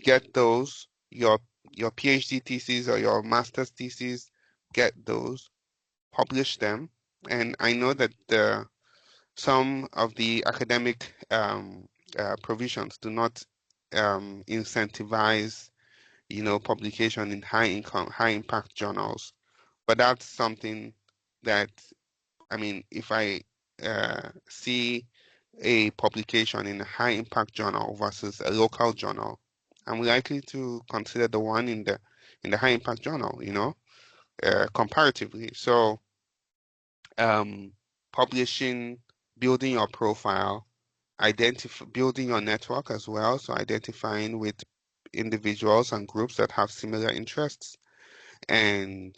Speaker 3: Get those. Your PhD thesis or your master's thesis, get those, publish them. And I know that some of the academic provisions do not incentivize, publication in high impact journals. But that's something that, I mean, if I see a publication in a high impact journal versus a local journal, I'm likely to consider the one in the high impact journal, comparatively. So, um, publishing, building your profile, building your network as well. So identifying with individuals and groups that have similar interests, and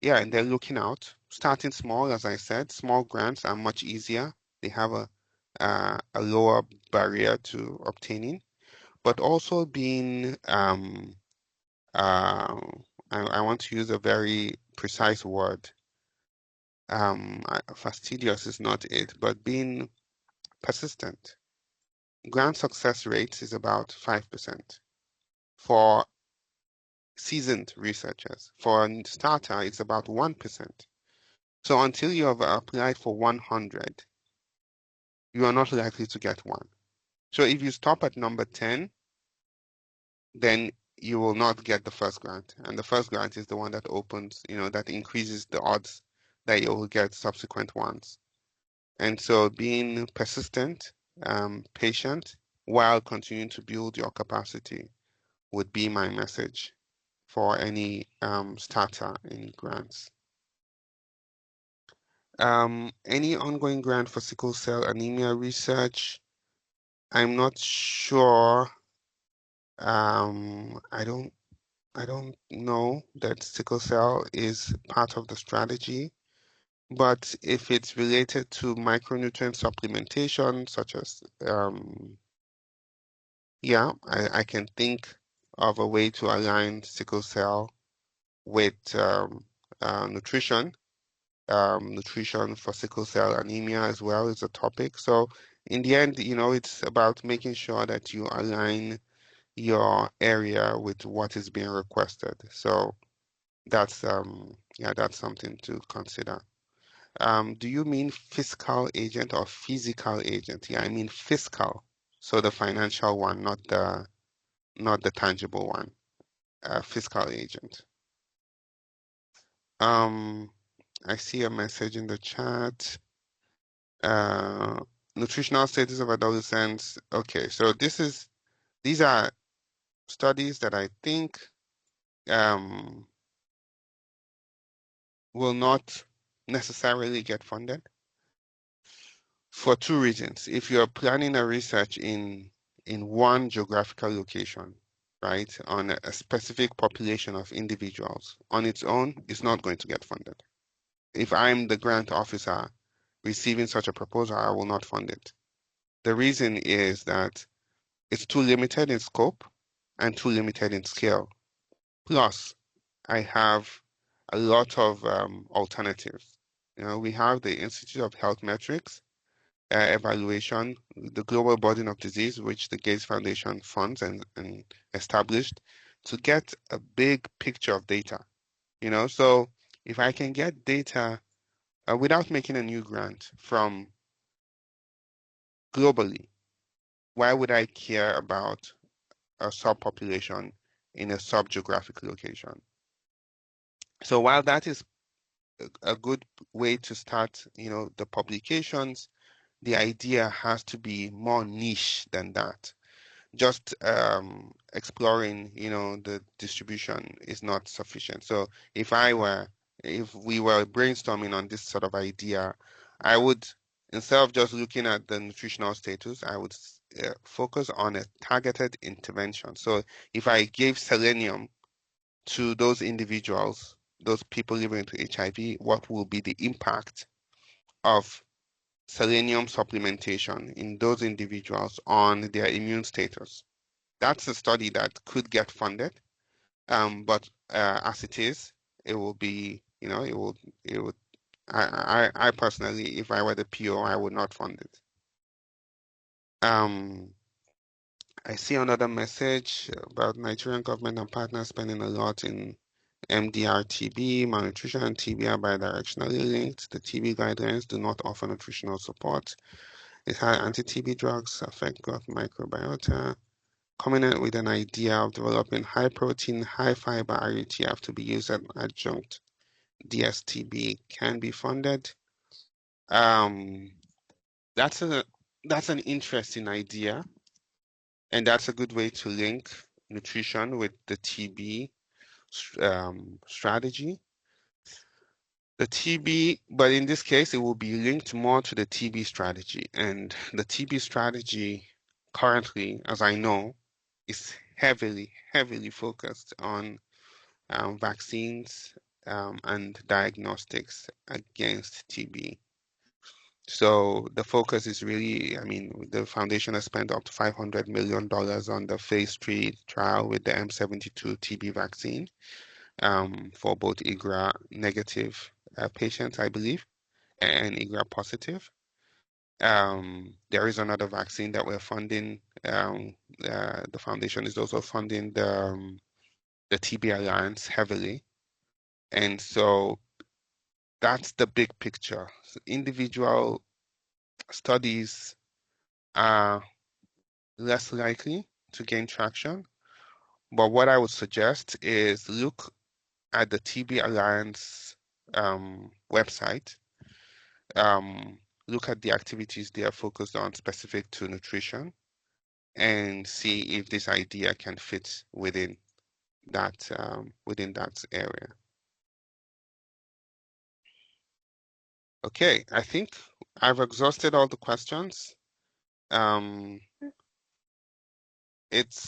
Speaker 3: yeah, and then looking out, starting small. As I said, small grants are much easier. They have a lower barrier to obtaining, but also being uh, I want to use a very precise word. Fastidious is not it, but being persistent. Grant success rate is about 5% for seasoned researchers. For a starter, it's about 1%. So until you have applied for 100, you are not likely to get one. So if you stop at number 10, then you will not get the first grant. And the first grant is the one that opens, that increases the odds that you will get subsequent ones. And so being persistent, patient, while continuing to build your capacity would be my message for any starter in grants. Any ongoing grant for sickle cell anemia research? I'm not sure. I don't know that sickle cell is part of the strategy, but if it's related to micronutrient supplementation, such as yeah, I can think of a way to align sickle cell with nutrition. Nutrition for sickle cell anemia as well is a topic. So in the end, it's about making sure that you align your area with what is being requested. So that's yeah, that's something to consider. Do you mean fiscal agent or physical agent? Yeah, I mean fiscal. So the financial one, not the tangible one. Fiscal agent. Um, I see a message in the chat. Uh, nutritional status of adolescents. Okay, so these are studies that I think will not necessarily get funded for two reasons. If you're planning a research in one geographical location, right, on a specific population of individuals, on its own, it's not going to get funded. If I'm the grant officer receiving such a proposal, I will not fund it. The reason is that it's too limited in scope and too limited in scale. Plus, I have a lot of alternatives. We have the Institute of Health Metrics evaluation, the global burden of disease, which the Gates Foundation funds and established to get a big picture of data, you know? So if I can get data without making a new grant from globally, why would I care about a subpopulation in a sub-geographic location? So while that is a good way to start, you know, the publications, the idea has to be more niche than that. Just exploring, you know, the distribution is not sufficient. So if we were brainstorming on this sort of idea, I would, instead of just looking at the nutritional status, I would focus on a targeted intervention. So if I gave selenium to those individuals, those people living with HIV, what will be the impact of selenium supplementation in those individuals on their immune status? That's a study that could get funded, but as it is, it will be, you know, it would. I personally, if I were the PO, I would not fund it. I see another message about Nigerian government and partners spending a lot in MDR TB, malnutrition and TB are bidirectionally linked. The TB guidelines do not offer nutritional support. It had anti-TB drugs affect gut microbiota. Coming in with an idea of developing high protein, high fiber IUTF to be used as adjunct DSTB can be funded. That's an interesting idea, and that's a good way to link nutrition with the TB strategy. The TB, but in this case, it will be linked more to the TB strategy, and the TB strategy currently, as I know, is heavily focused on vaccines and diagnostics against TB. So the focus is really, I mean, the foundation has spent up to $500 million on the phase 3 trial with the M72 TB vaccine for both IGRA negative patients, I believe, and IGRA positive. There is another vaccine that we're funding. The foundation is also funding the TB Alliance heavily. And so that's the big picture. So individual studies are less likely to gain traction. But what I would suggest is look at the TB Alliance website. Look at the activities they are focused on specific to nutrition and see if this idea can fit within that area. Okay, I think I've exhausted all the questions. It's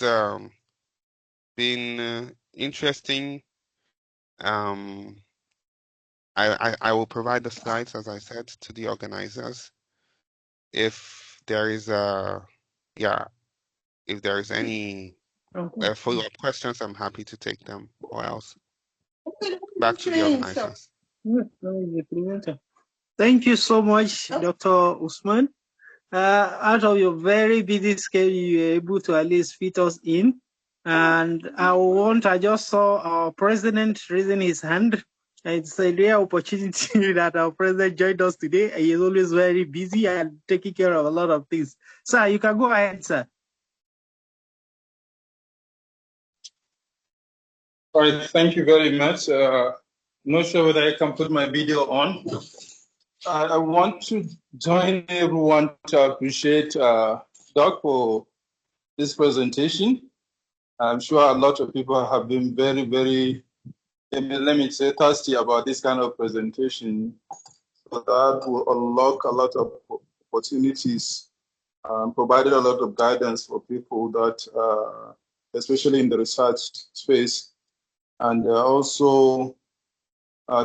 Speaker 3: been interesting. I will provide the slides, as I said, to the organizers. If there is if there is any follow-up questions, I'm happy to take them, or else back to the organizers.
Speaker 1: Thank you so much, Dr. Usman. Out of your very busy schedule, you were able to at least fit us in. And I just saw our president raising his hand. It's a rare opportunity that our president joined us today. He is always very busy and taking care of a lot of things. Sir, you can go ahead, sir.
Speaker 4: All right, thank you very much. Not sure whether I can put my video on. I want to join everyone to appreciate Doc for this presentation. I'm sure a lot of people have been very, very, let me say, thirsty about this kind of presentation. So that will unlock a lot of opportunities, provided a lot of guidance for people that, especially in the research space, and also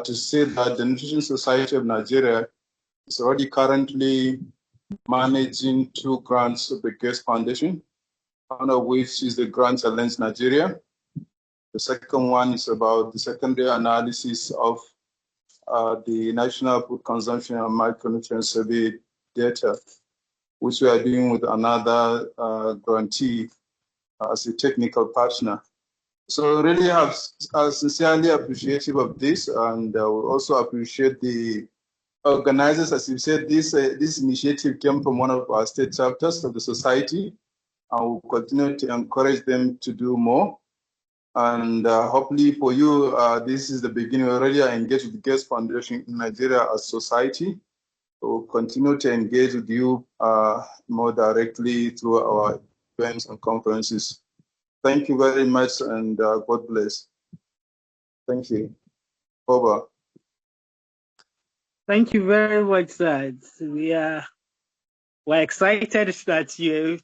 Speaker 4: to say that the Nutrition Society of Nigeria is already currently managing 2 grants of the Gates Foundation, one of which is the Grant Challenge Nigeria. The second one is about the secondary analysis of the National Food Consumption and Micronutrient Survey data, which we are doing with another grantee as a technical partner. So really sincerely appreciative of this, and we also appreciate the organizers. As you said, this initiative came from one of our state chapters of the society, and we'll continue to encourage them to do more. And hopefully for you, this is the beginning. We already are engaged with the Gates Foundation in Nigeria as society. We'll continue to engage with you more directly through our events and conferences. Thank you very much, and God bless. Thank you. Over.
Speaker 1: Thank you very much, sir. We're excited that you're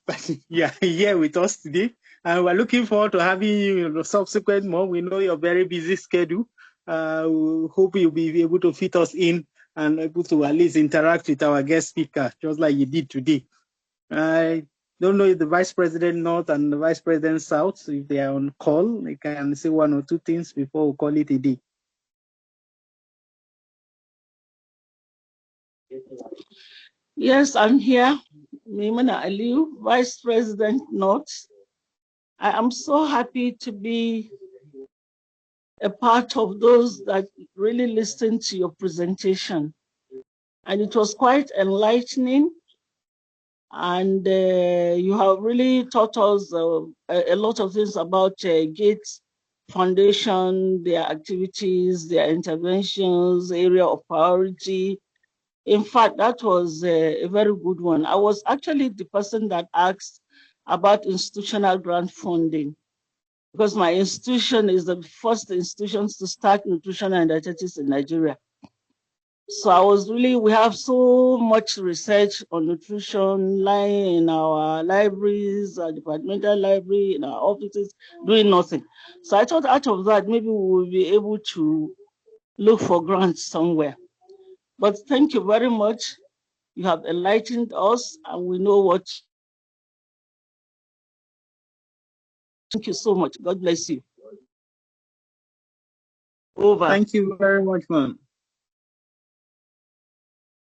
Speaker 1: here with us today, and we're looking forward to having you in the subsequent month. We know your very busy schedule. We hope you'll be able to fit us in and able to at least interact with our guest speaker, just like you did today. I don't know if the Vice President North and the Vice President South, if they are on call, they can say one or two things before we call it a day.
Speaker 5: Yes, I'm here. Maimuna Aliu, Vice President North. I am so happy to be a part of those that really listened to your presentation. And it was quite enlightening. And you have really taught us a lot of things about Gates Foundation, their activities, their interventions, area of priority. In fact, that was a very good one. I was actually the person that asked about institutional grant funding, because my institution is the first institution to start nutrition and dietetics in Nigeria. So we have so much research on nutrition lying in our libraries, our departmental library, in our offices, doing nothing. So I thought out of that, maybe we will be able to look for grants somewhere. But thank you very much. You have enlightened us, and we know what. Thank you so much. God bless you. Over.
Speaker 1: Thank you very much, ma'am.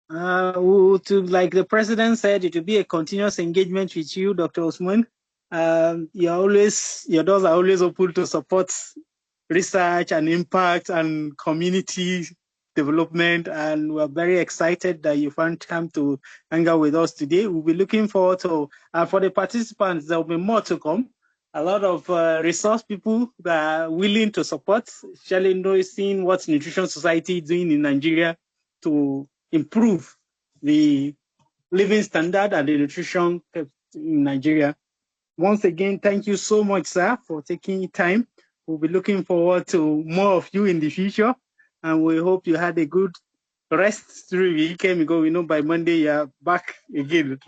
Speaker 1: Like the president said, it will be a continuous engagement with you, Dr. Osman. Your doors are always open to support research and impact and community development. And we're very excited that you found time to hang out with us today. We'll be looking forward to, for the participants, there will be more to come. A lot of resource people that are willing to support, especially seeing what Nutrition Society is doing in Nigeria to improve the living standard and the nutrition in Nigeria. Once again, thank you so much, sir, for taking time. We'll be looking forward to more of you in the future, and we hope you had a good rest through the weekend, because we know by Monday you're back again.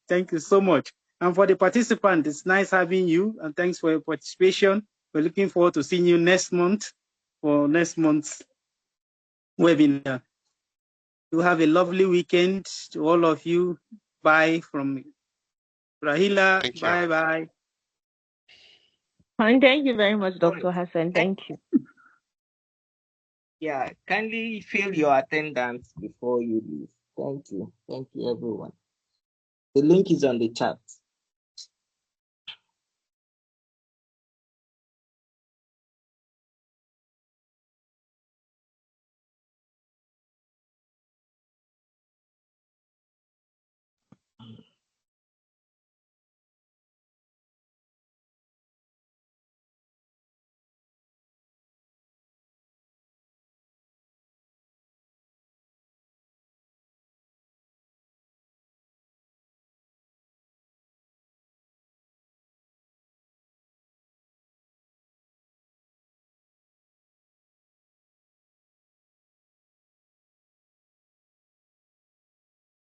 Speaker 1: Thank you so much. And for the participant, it's nice having you, and thanks for your participation. We're looking forward to seeing you next month for next month's webinar. You have a lovely weekend to all of you. Bye from Rahila.
Speaker 3: Thank you.
Speaker 1: Bye-bye.
Speaker 2: And thank you very much, Dr. Hassan. Thank you.
Speaker 6: Yeah, kindly fill your attendance before you leave. Thank you. Thank you, everyone. The link is on the chat.